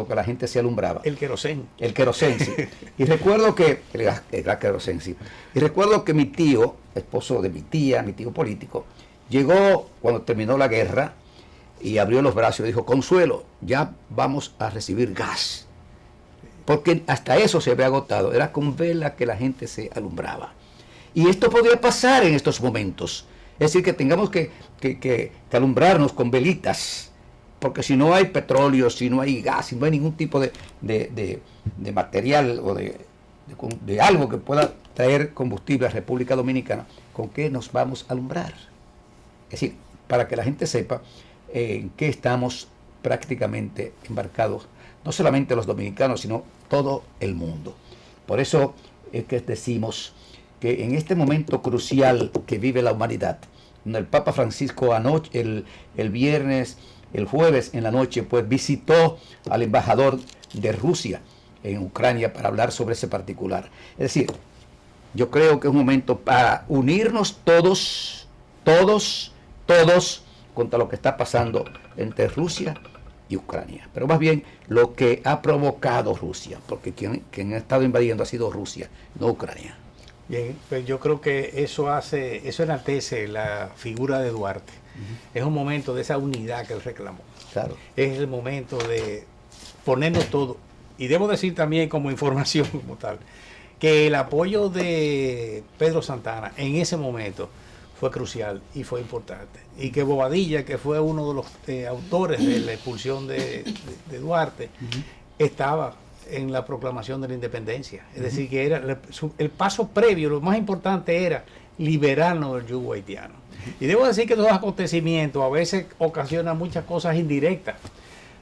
que la gente se alumbraba. El querosén. El querosén, sí. Y recuerdo que, el gas querosén, sí. Y recuerdo que mi tío, esposo de mi tía, mi tío político, llegó cuando terminó la guerra y abrió los brazos y dijo, Consuelo, ya vamos a recibir gas. Porque hasta eso se había agotado. Era con vela que la gente se alumbraba. Y esto podría pasar en estos momentos. Es decir, que tengamos que alumbrarnos con velitas. Porque si no hay petróleo, si no hay gas, si no hay ningún tipo de material o de algo que pueda traer combustible a República Dominicana, ¿con qué nos vamos a alumbrar? Es decir, para que la gente sepa en qué estamos prácticamente embarcados, no solamente los dominicanos, sino todo el mundo. Por eso es que decimos que en este momento crucial que vive la humanidad, donde el Papa Francisco anoche, el jueves en la noche, pues visitó al embajador de Rusia en Ucrania para hablar sobre ese particular. Es decir, yo creo que es un momento para unirnos todos contra lo que está pasando entre Rusia y Ucrania. Pero más bien lo que ha provocado Rusia, porque quien ha estado invadiendo ha sido Rusia, no Ucrania. Bien, pues yo creo que eso enaltece la figura de Duarte. Es un momento de esa unidad que él reclamó. Claro. Es el momento de ponernos todo. Y debo decir también como información como tal, que el apoyo de Pedro Santana en ese momento fue crucial y fue importante. Y que Bobadilla, que fue uno de los autores de la expulsión de Duarte, estaba en la proclamación de la independencia. Es decir, que era el paso previo, lo más importante era liberarnos del yugo haitiano. Y debo decir que esos acontecimientos a veces ocasionan muchas cosas indirectas.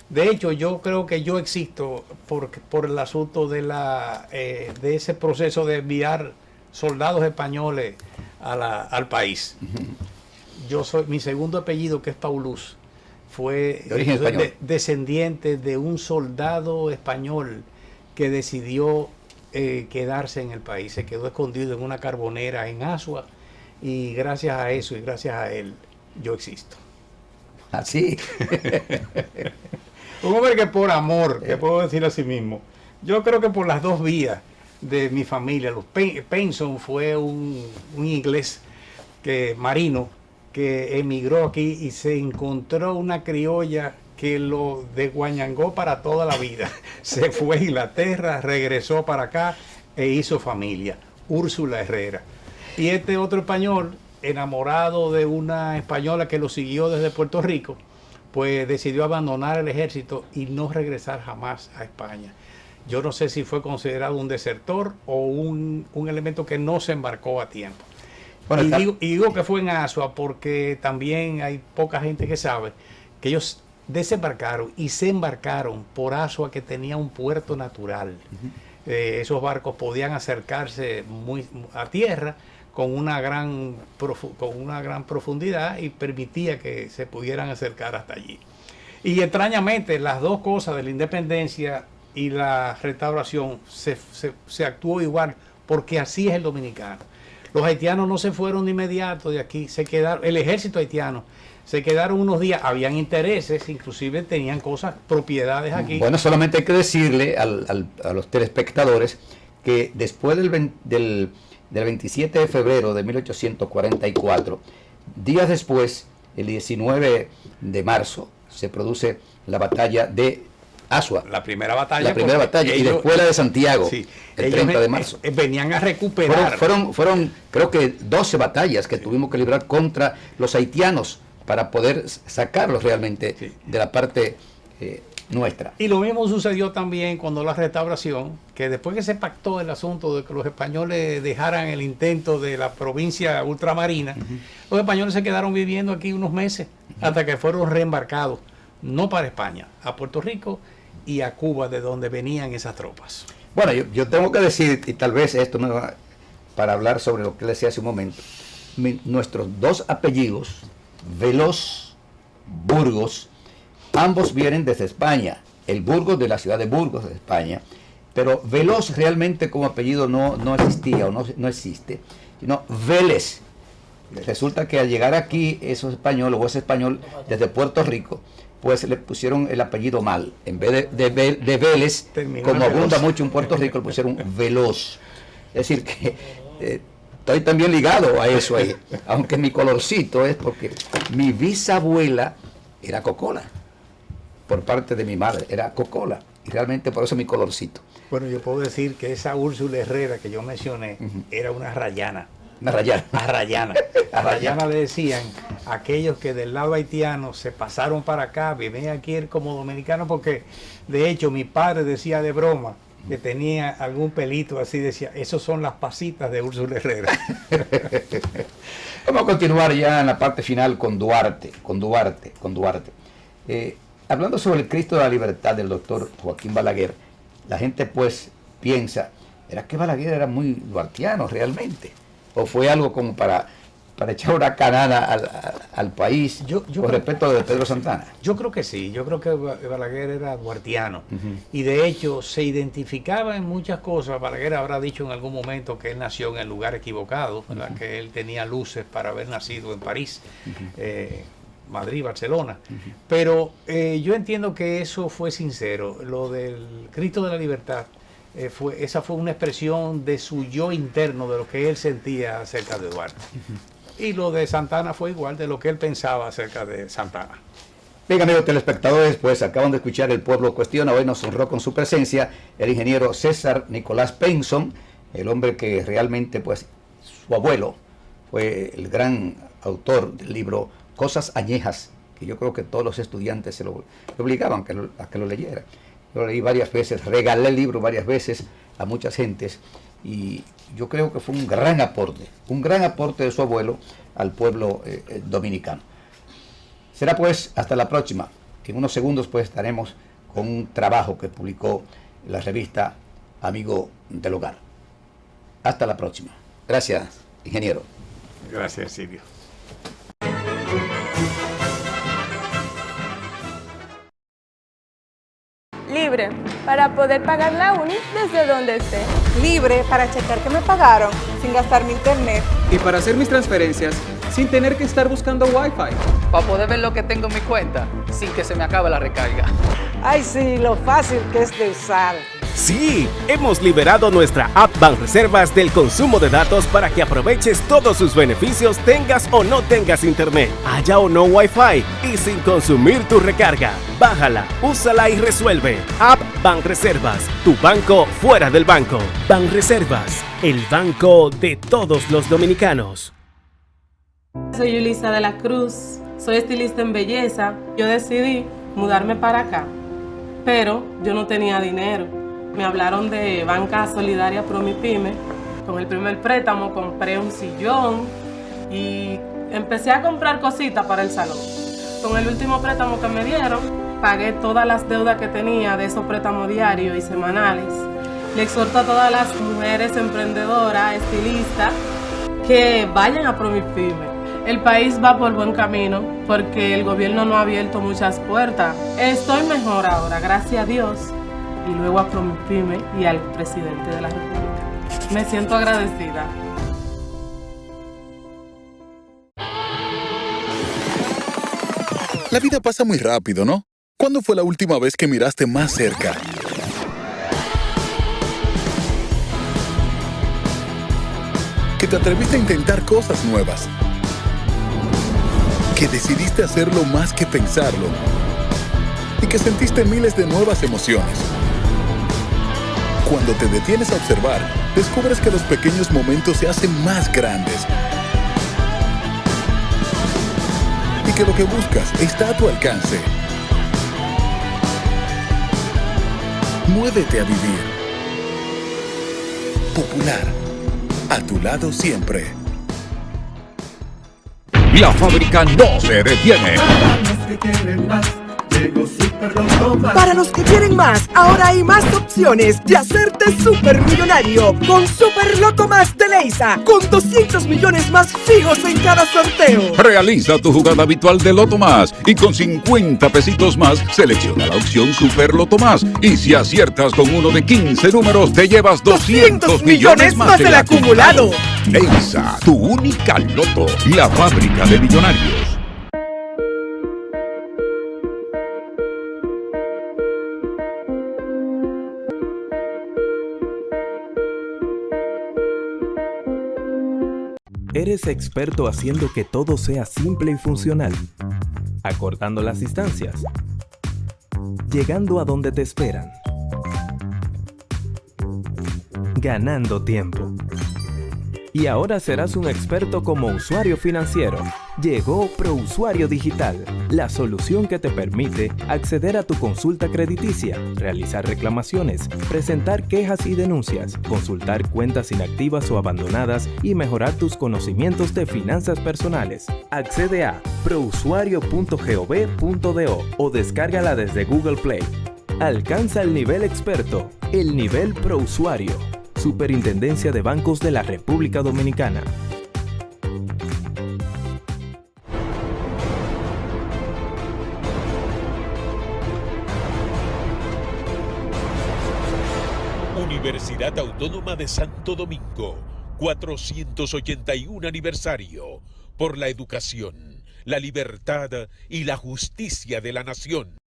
De hecho, yo creo que yo existo por el asunto de de ese proceso de enviar soldados españoles al país. Mi segundo apellido, que es Paulus, fue de origen español, descendiente de un soldado español que decidió quedarse en el país. Se quedó escondido en una carbonera en Asua, y gracias a eso y gracias a él yo existo. Así. Un hombre que por amor, que puedo decir así mismo, yo creo que por las dos vías de mi familia. Penson fue un inglés marino que emigró aquí y se encontró una criolla que lo desguañangó para toda la vida. Se fue a Inglaterra, regresó para acá e hizo familia. Úrsula Herrera. Y este otro español, enamorado de una española que lo siguió desde Puerto Rico, pues decidió abandonar el ejército y no regresar jamás a España. Yo no sé si fue considerado un desertor o un elemento que no se embarcó a tiempo. Bueno, y digo que fue en Asua porque también hay poca gente que sabe que ellos desembarcaron y se embarcaron por Asua, que tenía un puerto natural. Esos barcos podían acercarse a tierra con una gran profundidad y permitía que se pudieran acercar hasta allí. Y extrañamente, las dos cosas de la independencia y la restauración se actuó igual, porque así es el dominicano. Los haitianos no se fueron de inmediato de aquí, se quedaron, el ejército haitiano se quedaron unos días, habían intereses, inclusive tenían propiedades aquí. Bueno, solamente hay que decirle a los telespectadores que después del 27 de febrero de 1844, días después, el 19 de marzo, se produce la batalla de Asua. La primera batalla. Y después la de Santiago, sí, el 30 de marzo. Venían a recuperar. Fueron creo que 12 batallas que tuvimos que librar contra los haitianos para poder sacarlos realmente de la parte nuestra. Y lo mismo sucedió también cuando la restauración, que después que se pactó el asunto de que los españoles dejaran el intento de la provincia ultramarina, los españoles se quedaron viviendo aquí unos meses hasta que fueron reembarcados, no para España, a Puerto Rico y a Cuba, de donde venían esas tropas. Bueno, yo tengo que decir, y tal vez esto no va para hablar sobre lo que le decía hace un momento, nuestros dos apellidos, Veloz, Burgos, ambos vienen desde España. El Burgos de la ciudad de Burgos, de España, pero Veloz realmente como apellido no existía o no existe, sino Vélez. Resulta que al llegar aquí esos españoles o ese español desde Puerto Rico, pues le pusieron el apellido mal. En vez de Vélez, como abunda mucho en Puerto Rico, le pusieron Veloz. Es decir que estoy también ligado a eso ahí, aunque mi colorcito es porque mi bisabuela era cocola, por parte de mi madre, era cocola, y realmente por eso mi colorcito. Bueno, yo puedo decir que esa Úrsula Herrera que yo mencioné era una rayana. Una rayana. A Rayana. A Rayana le decían aquellos que del lado haitiano se pasaron para acá, viven aquí como dominicanos, porque de hecho mi padre decía de broma que tenía algún pelito así, decía, esos son las pasitas de Úrsula Herrera. Vamos a continuar ya en la parte final con Duarte. Hablando sobre el Cristo de la Libertad del doctor Joaquín Balaguer, la gente pues piensa, ¿era que Balaguer era muy duartiano realmente? ¿O fue algo como para echar una canada al país con respecto de Pedro Santana? Yo creo que sí, yo creo que Balaguer era duartiano. Y de hecho se identificaba en muchas cosas. Balaguer habrá dicho en algún momento que él nació en el lugar equivocado, que él tenía luces para haber nacido en París, Madrid, Barcelona. Pero yo entiendo que eso fue sincero. Lo del Cristo de la Libertad, esa fue una expresión de su yo interno, de lo que él sentía acerca de Duarte. Y lo de Santana fue igual, de lo que él pensaba acerca de Santana. Bien, amigos telespectadores, pues acaban de escuchar El Pueblo Cuestiona. Hoy nos honró con su presencia el ingeniero César Nicolás Penson, el hombre que realmente, pues, su abuelo fue el gran autor del libro Cosas Añejas, que yo creo que todos los estudiantes le obligaban a que lo leyera. Yo lo leí varias veces, regalé el libro varias veces a muchas gentes, y yo creo que fue un gran aporte de su abuelo al pueblo dominicano. Será pues hasta la próxima. En unos segundos pues estaremos con un trabajo que publicó la revista Amigo del Hogar. Hasta la próxima. Gracias, ingeniero. Gracias, Silvio. Libre, para poder pagar la uni desde donde esté. Libre para checar que me pagaron sin gastar mi internet. Y para hacer mis transferencias sin tener que estar buscando Wi-Fi. Para poder ver lo que tengo en mi cuenta sin que se me acabe la recarga. Ay, sí, lo fácil que es de usar. Sí, hemos liberado nuestra app Banreservas del consumo de datos para que aproveches todos sus beneficios, tengas o no tengas internet, haya o no Wi-Fi y sin consumir tu recarga. Bájala, úsala y resuelve. App Banreservas, tu banco fuera del banco. Banreservas, el banco de todos los dominicanos. Soy Yulisa de la Cruz, soy estilista en belleza. Yo decidí mudarme para acá, pero yo no tenía dinero. Me hablaron de Banca Solidaria Promipyme. Con el primer préstamo compré un sillón y empecé a comprar cositas para el salón. Con el último préstamo que me dieron, pagué todas las deudas que tenía de esos préstamos diarios y semanales. Le exhorto a todas las mujeres emprendedoras, estilistas, que vayan a Promipyme. El país va por buen camino porque el gobierno no ha abierto muchas puertas. Estoy mejor ahora, gracias a Dios. Y luego a Promipyme y al presidente de la República. Me siento agradecida. La vida pasa muy rápido, ¿no? ¿Cuándo fue la última vez que miraste más cerca? Que te atreviste a intentar cosas nuevas. Que decidiste hacerlo más que pensarlo. Y que sentiste miles de nuevas emociones. Cuando te detienes a observar, descubres que los pequeños momentos se hacen más grandes. Y que lo que buscas está a tu alcance. Muévete a vivir. Popular. A tu lado siempre. La fábrica no se detiene. Para los que quieren más, ahora hay más opciones de hacerte supermillonario con Super Loto Más de Leisa, con 200 millones más fijos en cada sorteo. Realiza tu jugada habitual de Loto Más y con 50 pesitos más selecciona la opción Super Loto Más. Y si aciertas con uno de 15 números, te llevas 200 millones más del acumulado. Leisa, tu única Loto, la fábrica de millonarios. Eres experto haciendo que todo sea simple y funcional, acortando las distancias, llegando a donde te esperan, ganando tiempo. Y ahora serás un experto como usuario financiero. Llegó ProUsuario Digital, la solución que te permite acceder a tu consulta crediticia, realizar reclamaciones, presentar quejas y denuncias, consultar cuentas inactivas o abandonadas y mejorar tus conocimientos de finanzas personales. Accede a prousuario.gov.do o descárgala desde Google Play. Alcanza el nivel experto, el nivel ProUsuario. Superintendencia de Bancos de la República Dominicana. Universidad Autónoma de Santo Domingo, 481 aniversario, por la educación, la libertad y la justicia de la nación.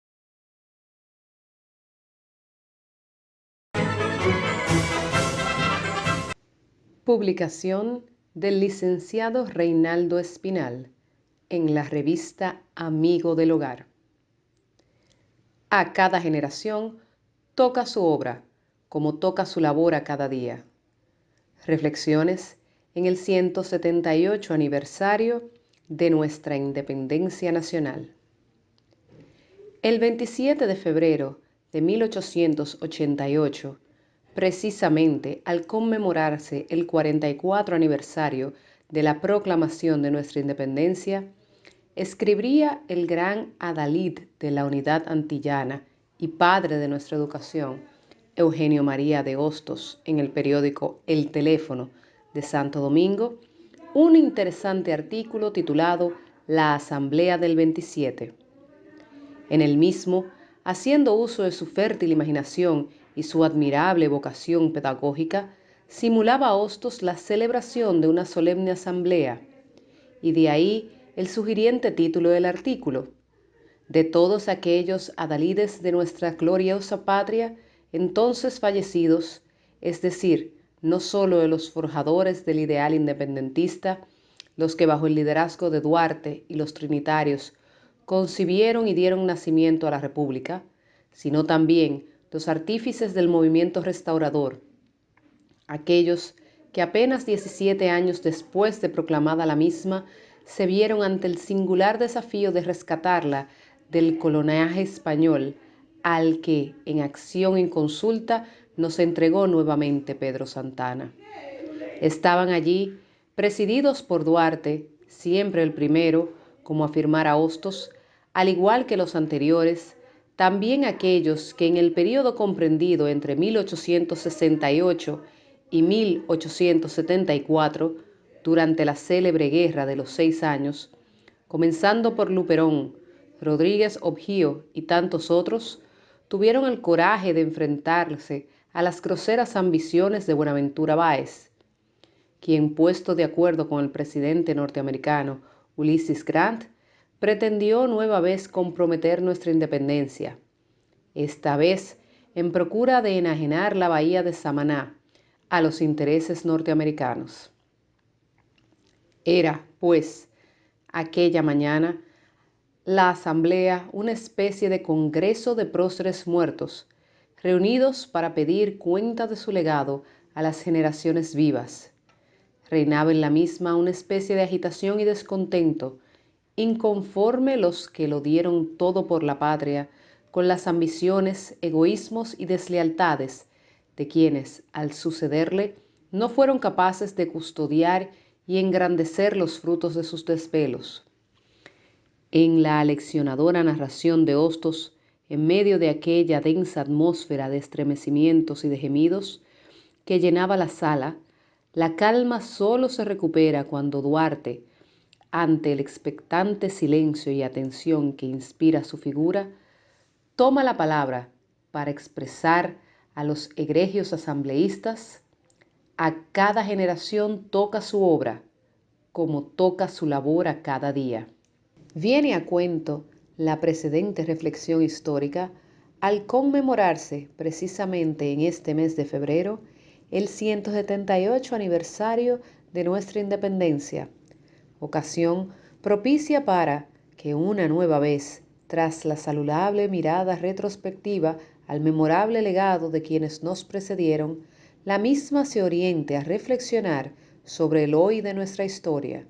Publicación del licenciado Reinaldo Espinal en la revista Amigo del Hogar. A cada generación toca su obra, como toca su labor a cada día. Reflexiones en el 178 aniversario de nuestra independencia nacional. El 27 de febrero de 1888, precisamente al conmemorarse el 44 aniversario de la proclamación de nuestra independencia, escribiría el gran adalid de la unidad antillana y padre de nuestra educación, Eugenio María de Hostos, en el periódico El Teléfono de Santo Domingo, un interesante artículo titulado La Asamblea del 27. En el mismo, haciendo uso de su fértil imaginación y su admirable vocación pedagógica, simulaba Hostos la celebración de una solemne asamblea, y de ahí el sugiriente título del artículo: de todos aquellos adalides de nuestra gloriosa patria, entonces fallecidos, es decir, no solo de los forjadores del ideal independentista, los que bajo el liderazgo de Duarte y los trinitarios concibieron y dieron nacimiento a la República, sino también los artífices del movimiento restaurador, aquellos que apenas 17 años después de proclamada la misma, se vieron ante el singular desafío de rescatarla del coloniaje español al que, en acción inconsulta, nos entregó nuevamente Pedro Santana. Estaban allí, presididos por Duarte, siempre el primero, como afirmara Hostos, al igual que los anteriores, también aquellos que en el período comprendido entre 1868 y 1874, durante la célebre Guerra de los 6 años, comenzando por Luperón, Rodríguez Objío y tantos otros, tuvieron el coraje de enfrentarse a las groseras ambiciones de Buenaventura Báez, quien, puesto de acuerdo con el presidente norteamericano Ulysses Grant, pretendió nueva vez comprometer nuestra independencia, esta vez en procura de enajenar la bahía de Samaná a los intereses norteamericanos. Era, pues, aquella mañana, la asamblea una especie de congreso de próceres muertos, reunidos para pedir cuenta de su legado a las generaciones vivas. Reinaba en la misma una especie de agitación y descontento, inconforme los que lo dieron todo por la patria, con las ambiciones, egoísmos y deslealtades de quienes, al sucederle, no fueron capaces de custodiar y engrandecer los frutos de sus desvelos. En la aleccionadora narración de Hostos, en medio de aquella densa atmósfera de estremecimientos y de gemidos que llenaba la sala, la calma solo se recupera cuando Duarte, ante el expectante silencio y atención que inspira su figura, toma la palabra para expresar a los egregios asambleístas: a cada generación toca su obra, como toca su labor a cada día. Viene a cuento la precedente reflexión histórica al conmemorarse precisamente en este mes de febrero el 178 aniversario de nuestra independencia, ocasión propicia para que una nueva vez, tras la saludable mirada retrospectiva al memorable legado de quienes nos precedieron, la misma se oriente a reflexionar sobre el hoy de nuestra historia,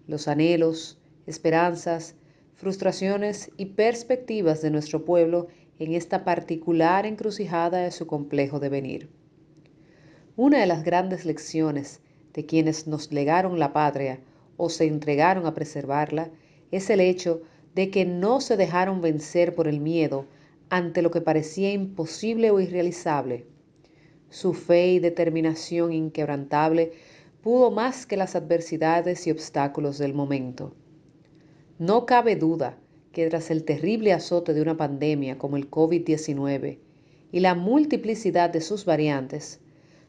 los anhelos, esperanzas, frustraciones y perspectivas de nuestro pueblo en esta particular encrucijada de su complejo devenir. Una de las grandes lecciones de quienes nos legaron la patria o se entregaron a preservarla es el hecho de que no se dejaron vencer por el miedo ante lo que parecía imposible o irrealizable. Su fe y determinación inquebrantable pudo más que las adversidades y obstáculos del momento. No cabe duda que tras el terrible azote de una pandemia como el COVID-19 y la multiplicidad de sus variantes,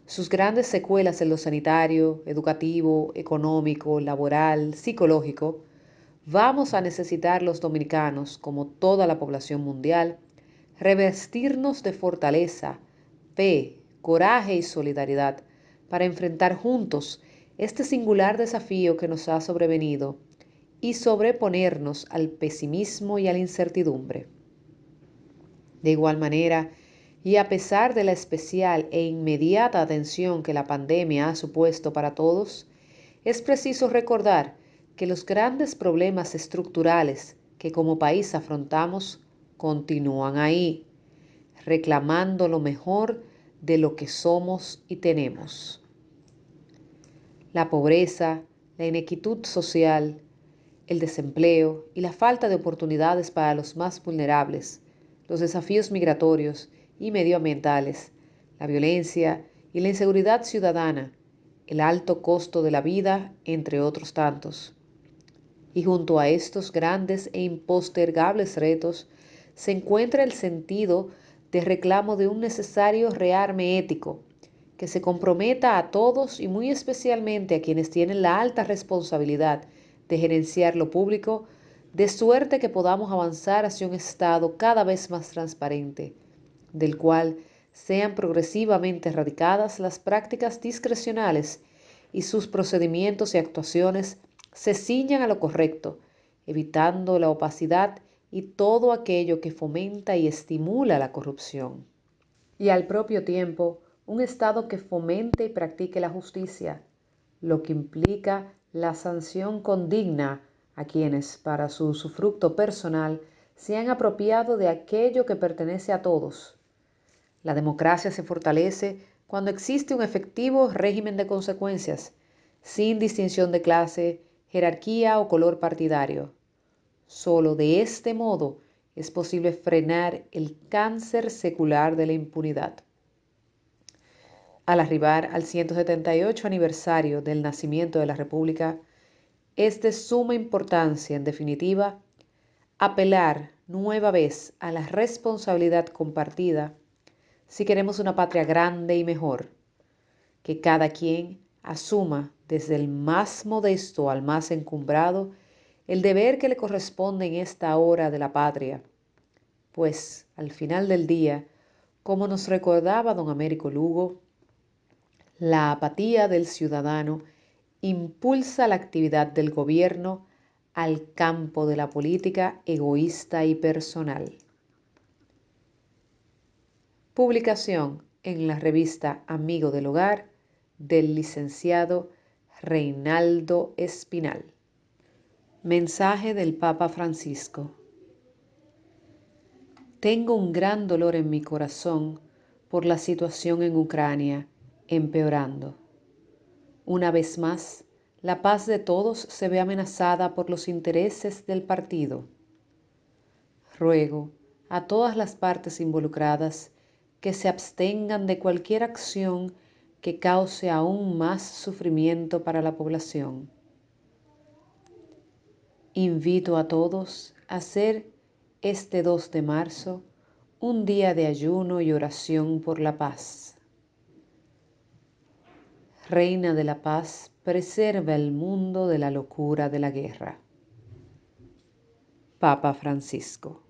sus grandes secuelas en lo sanitario, educativo, económico, laboral, psicológico, vamos a necesitar los dominicanos, como toda la población mundial, revestirnos de fortaleza, fe, coraje y solidaridad para enfrentar juntos este singular desafío que nos ha sobrevenido y sobreponernos al pesimismo y a la incertidumbre. De igual manera, y a pesar de la especial e inmediata atención que la pandemia ha supuesto para todos, es preciso recordar que los grandes problemas estructurales que como país afrontamos continúan ahí, reclamando lo mejor de lo que somos y tenemos. La pobreza, la inequidad social, el desempleo y la falta de oportunidades para los más vulnerables, los desafíos migratorios y medioambientales, la violencia y la inseguridad ciudadana, el alto costo de la vida, entre otros tantos. Y junto a estos grandes e impostergables retos se encuentra el sentido de reclamo de un necesario rearme ético que se comprometa a todos y muy especialmente a quienes tienen la alta responsabilidad de gerenciar lo público, de suerte que podamos avanzar hacia un Estado cada vez más transparente, del cual sean progresivamente erradicadas las prácticas discrecionales y sus procedimientos y actuaciones se ciñan a lo correcto, evitando la opacidad y todo aquello que fomenta y estimula la corrupción. Y al propio tiempo, un Estado que fomente y practique la justicia, lo que implica la sanción condigna a quienes, para su usufructo personal, se han apropiado de aquello que pertenece a todos. La democracia se fortalece cuando existe un efectivo régimen de consecuencias, sin distinción de clase, jerarquía o color partidario. Solo de este modo es posible frenar el cáncer secular de la impunidad. Al arribar al 178 aniversario del nacimiento de la República, es de suma importancia, en definitiva, apelar nueva vez a la responsabilidad compartida si queremos una patria grande y mejor, que cada quien asuma desde el más modesto al más encumbrado el deber que le corresponde en esta hora de la patria, pues al final del día, como nos recordaba don Américo Lugo, la apatía del ciudadano impulsa la actividad del gobierno al campo de la política egoísta y personal. Publicación en la revista Amigo del Hogar del licenciado Reinaldo Espinal. Mensaje del Papa Francisco. Tengo un gran dolor en mi corazón por la situación en Ucrania empeorando. Una vez más, la paz de todos se ve amenazada por los intereses del partido. Ruego a todas las partes involucradas que se abstengan de cualquier acción que cause aún más sufrimiento para la población. Invito a todos a hacer este 2 de marzo un día de ayuno y oración por la paz. Reina de la paz, preserva el mundo de la locura de la guerra. Papa Francisco.